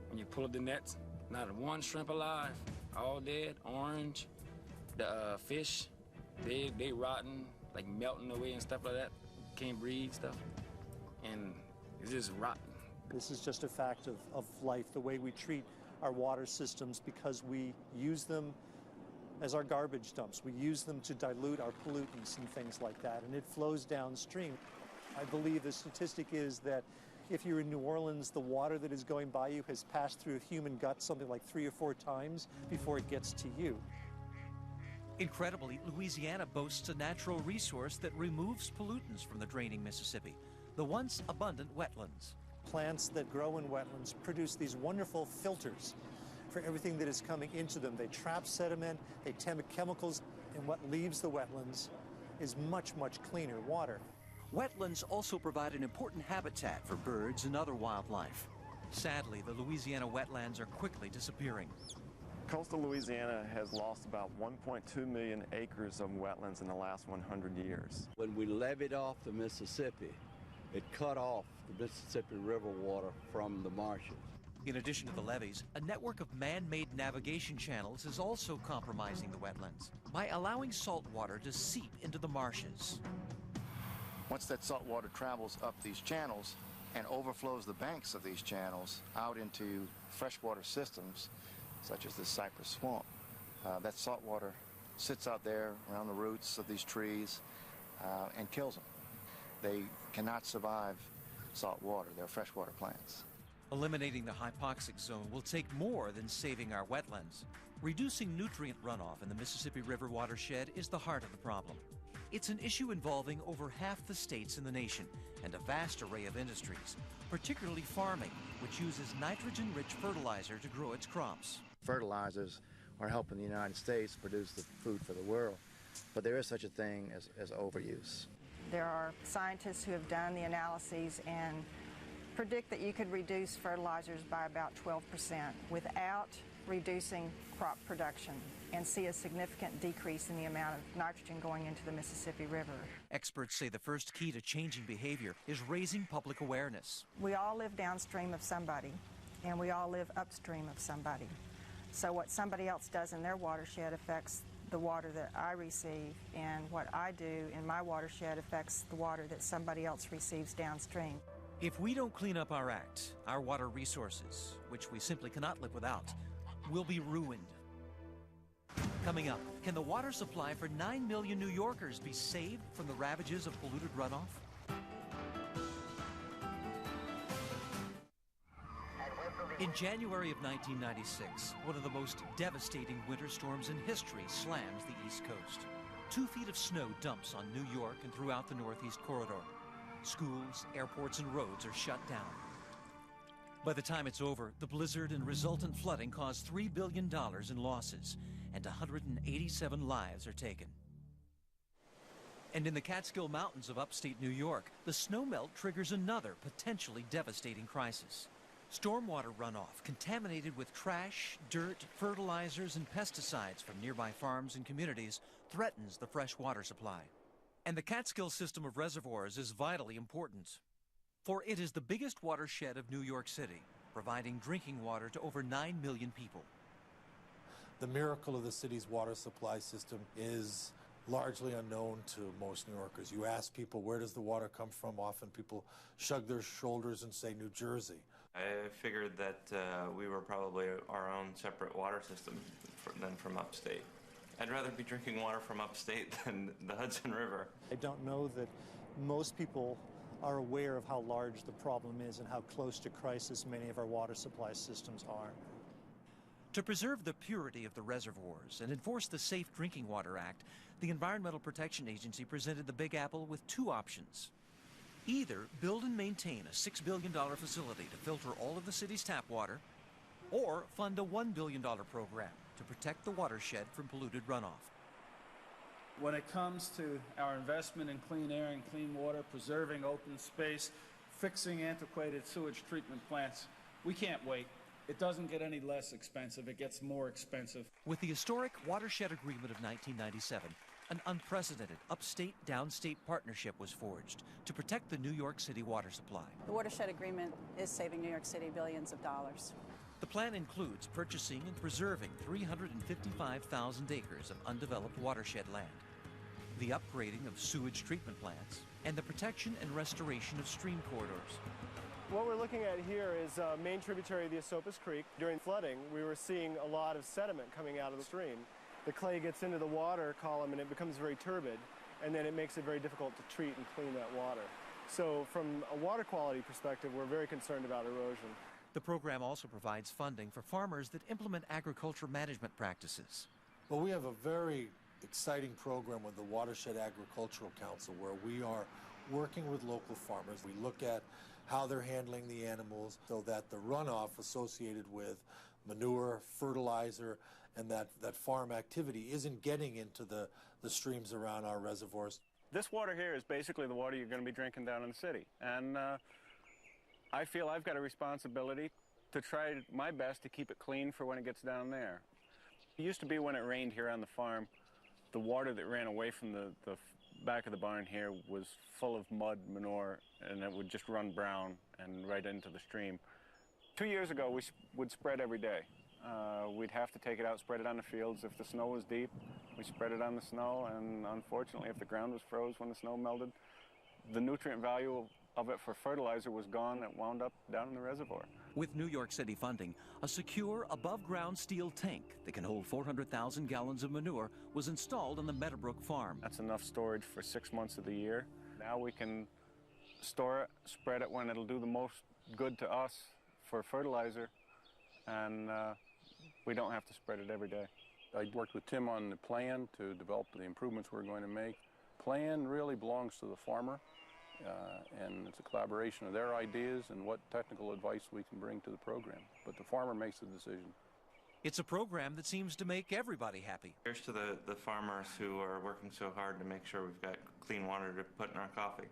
when you pull up the nets, not one shrimp alive, all dead, orange. The fish, they rotten, like melting away and stuff like that. Can't breathe stuff, and it's just rotten.
This is just a fact of life, the way we treat our water systems, because we use them as our garbage dumps. We use them to dilute our pollutants and things like that, and it flows downstream. I believe the statistic is that if you're in New Orleans, the water that is going by you has passed through a human gut something like 3 or 4 times before it gets to you.
Incredibly, Louisiana boasts a natural resource that removes pollutants from the draining Mississippi, the once abundant wetlands.
Plants that grow in wetlands produce these wonderful filters for everything that is coming into them. They trap sediment, they tempt chemicals, and what leaves the wetlands is much, much cleaner water.
Wetlands also provide an important habitat for birds and other wildlife. Sadly, the Louisiana wetlands are quickly disappearing.
Coastal Louisiana has lost about 1.2 million acres of wetlands in the last 100 years.
When we levied off the Mississippi, it cut off the Mississippi River water from the marshes.
In addition to the levees, a network of man-made navigation channels is also compromising the wetlands by allowing salt water to seep into the marshes.
Once that salt water travels up these channels and overflows the banks of these channels out into freshwater systems, such as this cypress swamp, that salt water sits out there around the roots of these trees and kills them. They cannot survive salt water. They're freshwater plants.
Eliminating the hypoxic zone will take more than saving our wetlands. Reducing nutrient runoff in the Mississippi River watershed is the heart of the problem. It's an issue involving over half the states in the nation and a vast array of industries, particularly farming, which uses nitrogen-rich fertilizer to grow its crops.
Fertilizers are helping the United States produce the food for the world, but there is such a thing as overuse.
There are scientists who have done the analyses and predict that you could reduce fertilizers by about 12% without reducing crop production and see a significant decrease in the amount of nitrogen going into the Mississippi River.
Experts say the first key to changing behavior is raising public awareness.
We all live downstream of somebody, and we all live upstream of somebody. So what somebody else does in their watershed affects the water that I receive, and what I do in my watershed affects the water that somebody else receives downstream.
If we don't clean up our act, our water resources, which we simply cannot live without, will be ruined. Coming up, can the water supply for 9 million New Yorkers be saved from the ravages of polluted runoff? In January of 1996, one of the most devastating winter storms in history slams the East Coast. 2 feet of snow dumps on New York and throughout the Northeast Corridor. Schools, airports, and roads are shut down. By the time it's over, the blizzard and resultant flooding caused $3 billion in losses, and 187 lives are taken. And in the Catskill Mountains of upstate New York, the snowmelt triggers another potentially devastating crisis. Stormwater runoff, contaminated with trash, dirt, fertilizers, and pesticides from nearby farms and communities, threatens the fresh water supply. And the Catskill system of reservoirs is vitally important, for it is the biggest watershed of New York City, providing drinking water to over 9 million people.
The miracle of the city's water supply system is largely unknown to most New Yorkers. You ask people, where does the water come from? Often people shrug their shoulders and say New Jersey.
I figured that we were probably our own separate water system than from upstate. I'd rather be drinking water from upstate than the Hudson River.
I don't know that most people are aware of how large the problem is and how close to crisis many of our water supply systems are.
To preserve the purity of the reservoirs and enforce the Safe Drinking Water Act, the Environmental Protection Agency presented the Big Apple with 2 options. Either build and maintain a $6 billion facility to filter all of the city's tap water, or fund a $1 billion program to protect the watershed from polluted runoff.
When it comes to our investment in clean air and clean water, preserving open space, fixing antiquated sewage treatment plants, we can't wait. It doesn't get any less expensive, it gets more expensive.
With the historic Watershed Agreement of 1997, an unprecedented upstate-downstate partnership was forged to protect the New York City water supply.
The Watershed Agreement is saving New York City billions of dollars.
The plan includes purchasing and preserving 355,000 acres of undeveloped watershed land, the upgrading of sewage treatment plants, and the protection and restoration of stream corridors.
What we're looking at here is a main tributary of the Esopus Creek. During flooding, we were seeing a lot of sediment coming out of the stream. The clay gets into the water column and it becomes very turbid, and then it makes it very difficult to treat and clean that water. So from a water quality perspective, we're very concerned about erosion.
The program also provides funding for farmers that implement agriculture management practices.
Well, we have a very exciting program with the Watershed Agricultural Council where we are working with local farmers. We look at how they're handling the animals so that the runoff associated with manure, fertilizer, and that farm activity isn't getting into the streams around our reservoirs.
This water here is basically the water you're going to be drinking down in the city. And I feel I've got a responsibility to try my best to keep it clean for when it gets down there. It used to be when it rained here on the farm, the water that ran away from the back of the barn here was full of mud, manure, and it would just run brown and right into the stream. 2 years ago, we would spread every day. We'd have to take it out, spread it on the fields. If the snow was deep, we spread it on the snow, and unfortunately, if the ground was froze when the snow melted, the nutrient value of it for fertilizer was gone. It wound up down in the reservoir.
With New York City funding, a secure above-ground steel tank that can hold 400,000 gallons of manure was installed on the Meadowbrook farm.
That's enough storage for 6 months of the year. Now we can store it, spread it when it'll do the most good to us for fertilizer, and we don't have to spread it every day. I worked with Tim on the plan to develop the improvements we're going to make. Plan really belongs to the farmer, and it's a collaboration of their ideas and what technical advice we can bring to the program. But the farmer makes the decision.
It's a program that seems to make everybody happy.
Here's to the farmers who are working so hard to make sure we've got clean water to put in our coffee.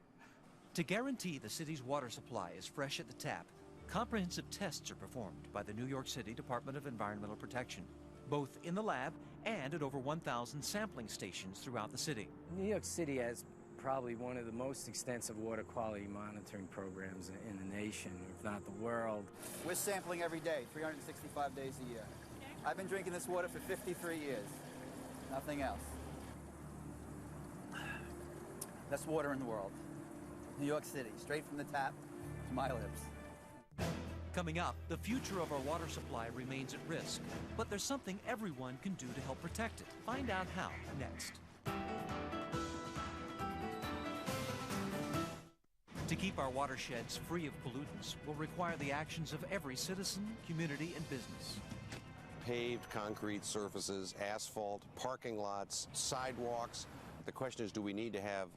To guarantee the city's water supply is fresh at the tap, comprehensive tests are performed by the New York City Department of Environmental Protection, both in the lab and at over 1,000 sampling stations throughout the city.
New York City has probably one of the most extensive water quality monitoring programs in the nation, if not the world.
We're sampling every day, 365 days a year. I've been drinking this water for 53 years. Nothing else. Best water in the world. New York City, straight from the tap to my lips.
Coming up, the future of our water supply remains at risk, but there's something everyone can do to help protect it. Find out how next. To keep our watersheds free of pollutants will require the actions of every citizen, community, and business.
Paved concrete surfaces, asphalt, parking lots, sidewalks. The question is, do we need to have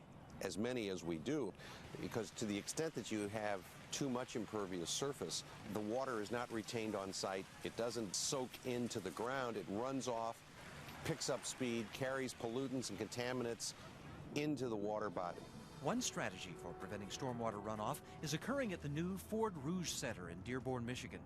as many as we do? Because to the extent that you have too much impervious surface, the water is not retained on site. It doesn't soak into the ground. It runs off, picks up speed, carries pollutants and contaminants into the water body.
One strategy for preventing stormwater runoff is occurring at the new Ford Rouge Center in Dearborn, Michigan.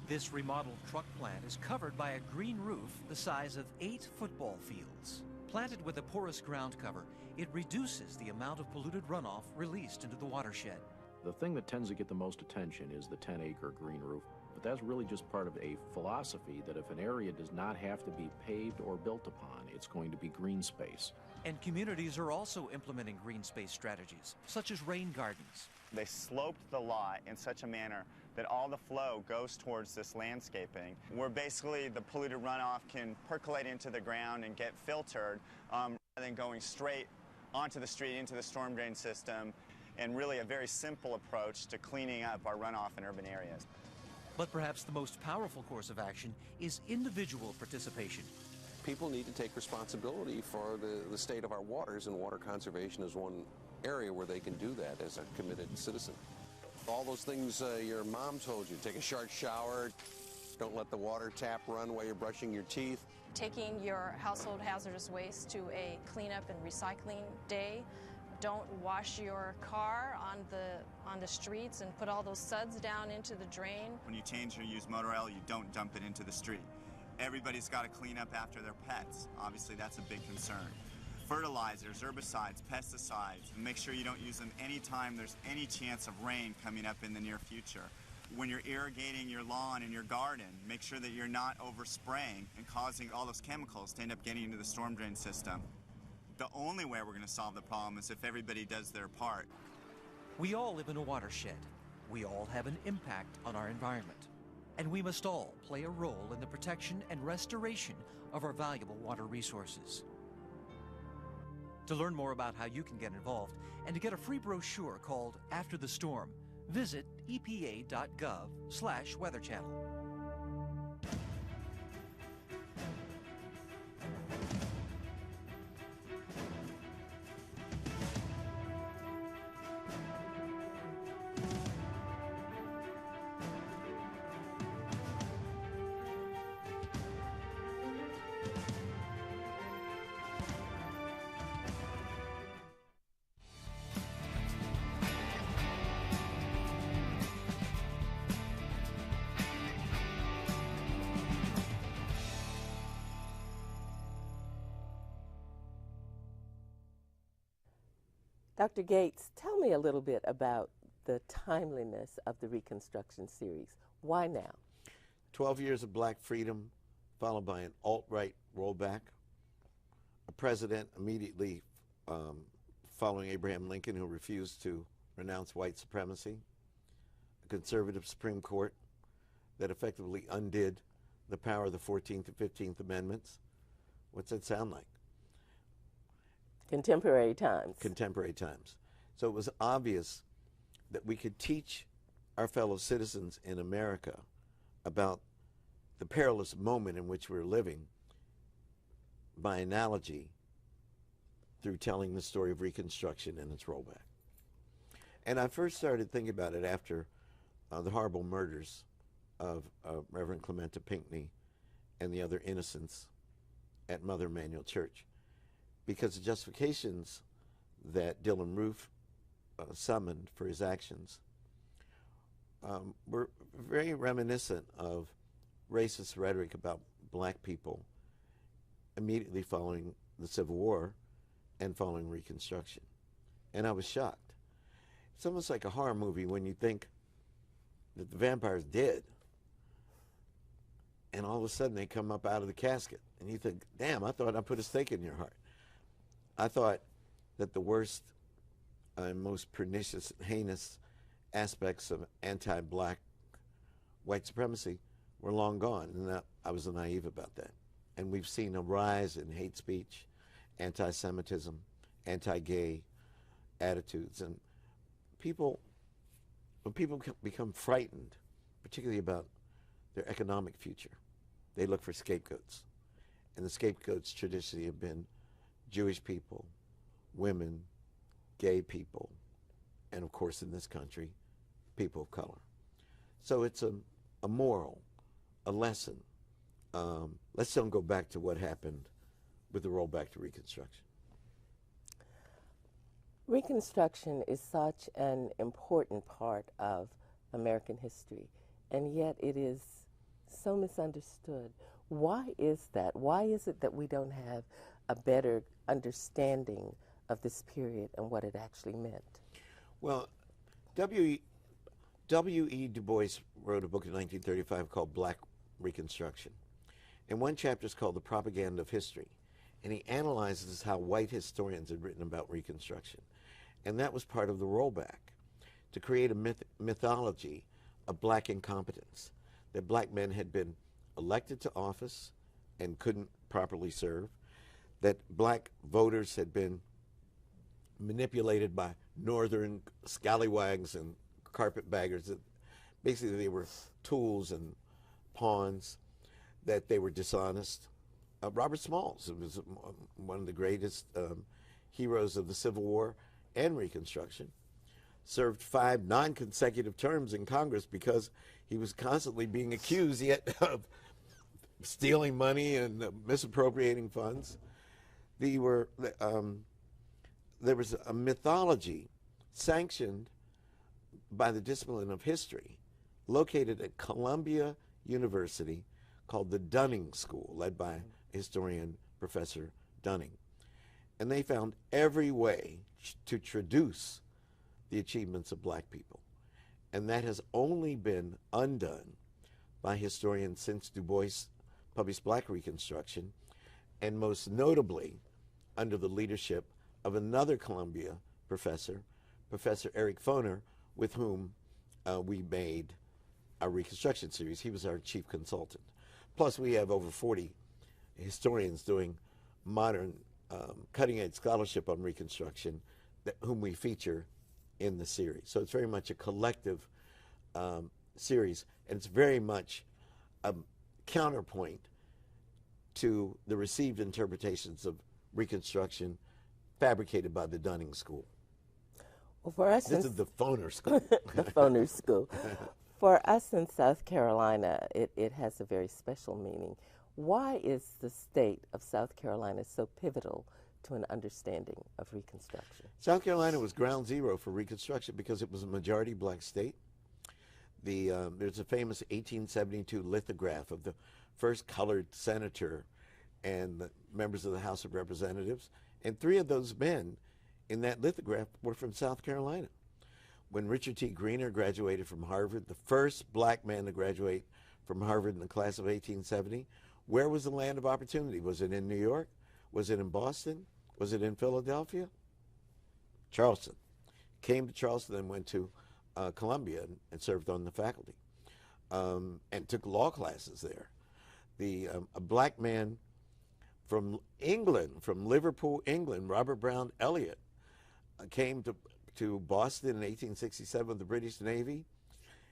This remodeled truck plant is covered by a green roof the size of 8 football fields. Planted with a porous ground cover, it reduces the amount of polluted runoff released into the watershed.
The thing that tends to get the most attention is the 10-acre green roof, but that's really just part of a philosophy that if an area does not have to be paved or built upon, it's going to be green space.
And communities are also implementing green space strategies, such as rain gardens.
They sloped the lot in such a manner that all the flow goes towards this landscaping, where basically the polluted runoff can percolate into the ground and get filtered rather than going straight onto the street into the storm drain system, and really a very simple approach to cleaning up our runoff in urban areas.
But perhaps the most powerful course of action is individual participation.
People need to take responsibility for the state of our waters, and water conservation is one area where they can do that as a committed citizen. All those things your mom told you, take a short shower, don't let the water tap run while you're brushing your teeth.
Taking your household hazardous waste to a cleanup and recycling day. Don't wash your car on the streets and put all those suds down into the drain.
When you change or use motor oil, you don't dump it into the street. Everybody's got to clean up after their pets. Obviously, that's a big concern. Fertilizers, herbicides, pesticides, make sure you don't use them anytime there's any chance of rain coming up in the near future. When you're irrigating your lawn and your garden, make sure that you're not overspraying and causing all those chemicals to end up getting into the storm drain system. The only way we're going to solve the problem is if everybody does their part.
We all live in a watershed. We all have an impact on our environment. And we must all play a role in the protection and restoration of our valuable water resources. To learn more about how you can get involved and to get a free brochure called After the Storm, visit epa.gov/Weather Channel.
Dr. Gates, tell me a little bit about the timeliness of the Reconstruction series. Why now?
12 years of black freedom, followed by an alt-right rollback. A president immediately following Abraham Lincoln who refused to renounce white supremacy. A conservative Supreme Court that effectively undid the power of the 14th and 15th Amendments. What's that sound like?
Contemporary times.
Contemporary times. So it was obvious that we could teach our fellow citizens in America about the perilous moment in which we're living by analogy through telling the story of Reconstruction and its rollback. And I first started thinking about it after the horrible murders of Reverend Clementa Pinckney and the other innocents at Mother Emanuel Church, because the justifications that Dylann Roof summoned for his actions were very reminiscent of racist rhetoric about black people immediately following the Civil War and following Reconstruction. And I was shocked. It's almost like a horror movie when you think that the vampire's dead, and all of a sudden they come up out of the casket, and you think, damn, I thought I put a stake in your heart. I thought that the worst and most pernicious, heinous aspects of anti-black white supremacy were long gone, and I was naive about that. And we've seen a rise in hate speech, anti-Semitism, anti-gay attitudes, and when people become frightened, particularly about their economic future, they look for scapegoats. And the scapegoats traditionally have been Jewish people, women, gay people, and of course in this country, people of color. So it's a moral, a lesson. Let's don't go back to what happened with the rollback to Reconstruction.
Reconstruction is such an important part of American history, and yet it is so misunderstood. Why is that? Why is it that we don't have a better understanding of this period and what it actually meant?
Well, W.E. Du Bois wrote a book in 1935 called Black Reconstruction. And one chapter is called The Propaganda of History. And he analyzes how white historians had written about Reconstruction. And that was part of the rollback, to create a mythology of black incompetence, that black men had been elected to office and couldn't properly serve, that black voters had been manipulated by northern scallywags and carpetbaggers, that basically they were tools and pawns, that they were dishonest. Robert Smalls was one of the greatest heroes of the Civil War and Reconstruction, served 5 non-consecutive terms in Congress because he was constantly being accused yet of stealing money and misappropriating funds. There was a mythology sanctioned by the discipline of history located at Columbia University called the Dunning School, led by historian Professor Dunning. And they found every way to traduce the achievements of black people. And that has only been undone by historians since Du Bois published Black Reconstruction, and most notably under the leadership of another Columbia professor, Professor Eric Foner, with whom we made our Reconstruction series. He was our chief consultant. Plus, we have over 40 historians doing modern cutting-edge scholarship on Reconstruction, whom we feature in the series. So it's very much a collective series, and it's very much a counterpoint to the received interpretations of Reconstruction fabricated by the Dunning School.
Well, for us,
this is the Foner School.
The Foner School. For us in South Carolina, it has a very special meaning. Why is the state of South Carolina so pivotal to an understanding of Reconstruction?
South Carolina was ground zero for Reconstruction because it was a majority black state. There's a famous 1872 lithograph of the first colored senator and the members of the House of Representatives, and 3 of those men in that lithograph were from South Carolina. When Richard T. Greener graduated from Harvard, the first black man to graduate from Harvard in the class of 1870, where was the land of opportunity? Was it in New York? Was it in Boston? Was it in Philadelphia? Charleston. Came to Charleston and went to Columbia and served on the faculty and took law classes there. A black man from England, from Liverpool, England, Robert Brown Elliott, came to Boston in 1867 with the British Navy,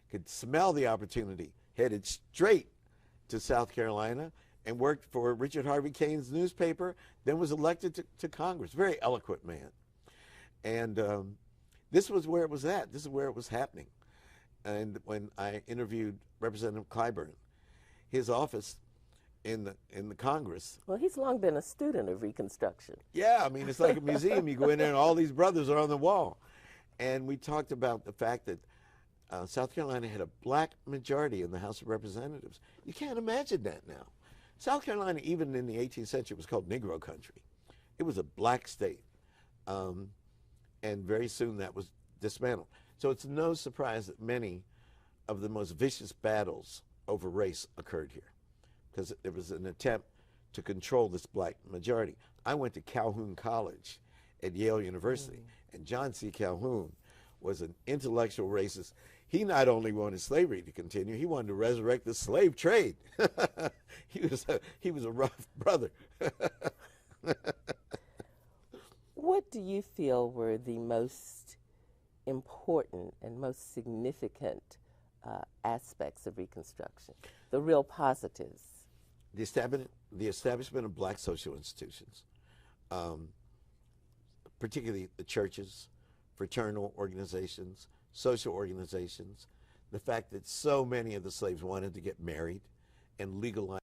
could smell the opportunity, headed straight to South Carolina and worked for Richard Harvey Kane's newspaper, then was elected to Congress. Very eloquent man. And this was where it was at. This is where it was happening. And when I interviewed Representative Clyburn, his office in the Congress.
Well, he's long been a student of Reconstruction.
Yeah, I mean, it's like a museum. You go in there and all these brothers are on the wall. And we talked about the fact that South Carolina had a black majority in the House of Representatives. You can't imagine that now. South Carolina, even in the 18th century, was called Negro country. It was a black state. And very soon that was dismantled. So it's no surprise that many of the most vicious battles over race occurred here, because there was an attempt to control this black majority. I went to Calhoun College at Yale University, and John C. Calhoun was an intellectual racist. He not only wanted slavery to continue, he wanted to resurrect the slave trade. He was a rough brother.
What do you feel were the most important and most significant aspects of Reconstruction, the real positives?
The establishment of black social institutions, particularly the churches, fraternal organizations, social organizations, the fact that so many of the slaves wanted to get married and legalize.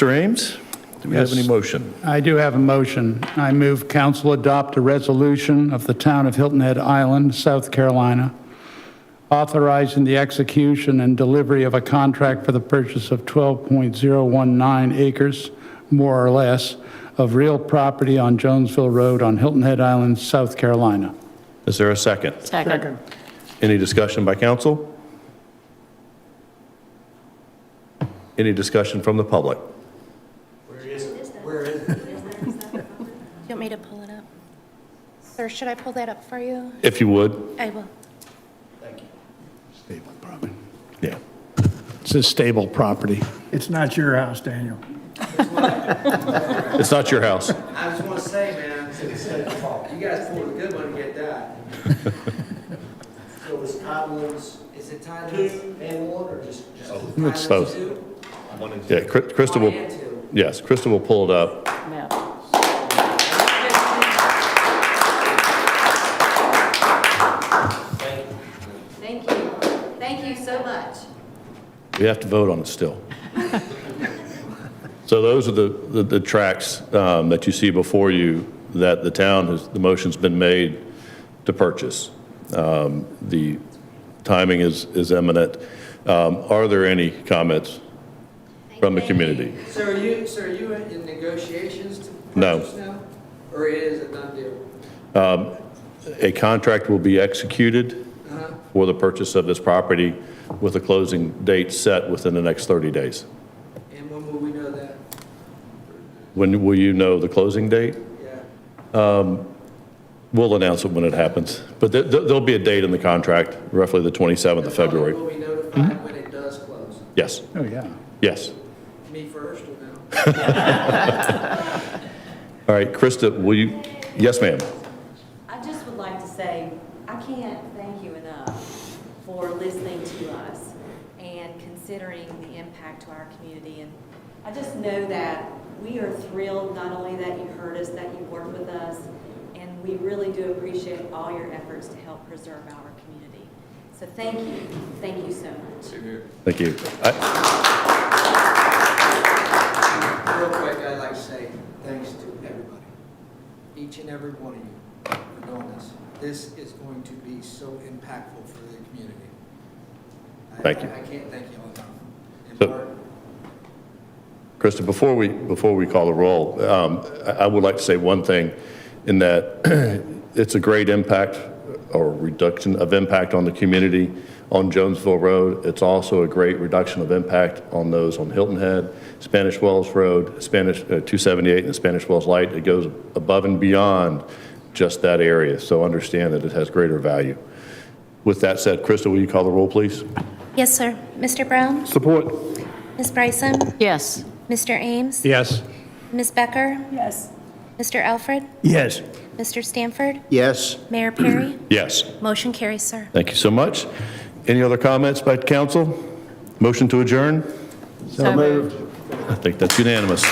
Mr. Ames, do we have any motion?
I do have a motion. I move council adopt a resolution of the town of Hilton Head Island, South Carolina, authorizing the execution and delivery of a contract for the purchase of 12.019 acres, more or less, of real property on Jonesville Road on Hilton Head Island, South Carolina.
Is there a second?
Second.
Any discussion by council? Any discussion from the public?
Do you want me to pull it up? Or should I pull that up for you?
If you would.
I will.
Thank you. Stable property.
Yeah.
It's a stable property.
It's not your house, Daniel.
It's not your house.
I just want to say, man, you guys pulled a good one to get that. So it was Tyler's, is it Tyler's and one or just
It's both. Yeah, Krista will. Yes, Krista will pull it up.
Thank you. Thank you so much.
We have to vote on it still. So those are the tracts that you see before you that the town has, the motion's been made to purchase. The timing is imminent. Are there any comments from the community?
So are you in negotiations to
No.
purchase now? Or is it a done deal?
A contract will be executed for the purchase of this property with a closing date set within the next 30 days.
And when will we know that?
When will you know the closing date?
Yeah.
We'll announce it when it happens. But there'll be a date in the contract, roughly the 27th of February.
Will we notify when it does close?
Yes.
Oh, yeah.
Yes.
Me first or no?
All right, Krista, will you? Yes, ma'am.
I just would like to say, I can't thank you enough for listening to us and considering the impact to our community. And I just know that we are thrilled not only that you heard us, that you worked with us, and we really do appreciate all your efforts to help preserve our community. So thank you so much.
Thank you.
Real quick, I'd like to say thanks to everybody, each and every one of you for doing this. This is going to be so impactful for the community.
Thank you.
I can't thank you all enough. And
So-
Mark,
Krista, before we call the roll, I would like to say one thing, in that it's a great impact or reduction of impact on the community on Jonesville Road. It's also a great reduction of impact on those on Hilton Head, Spanish Wells Road, 278 and the Spanish Wells Light. It goes above and beyond just that area, so understand that it has greater value. With that said, Krista, will you call the roll, please?
Yes, sir. Mr. Brown?
Support.
Ms. Bryson?
Yes.
Mr. Ames?
Yes.
Ms. Becker?
Yes.
Mr. Alfred?
Yes.
Mr. Stanford?
Yes.
Mayor Perry?
Yes.
Motion carries, sir.
Thank you so much. Any other comments by council? Motion to adjourn?
So moved.
I think that's unanimous.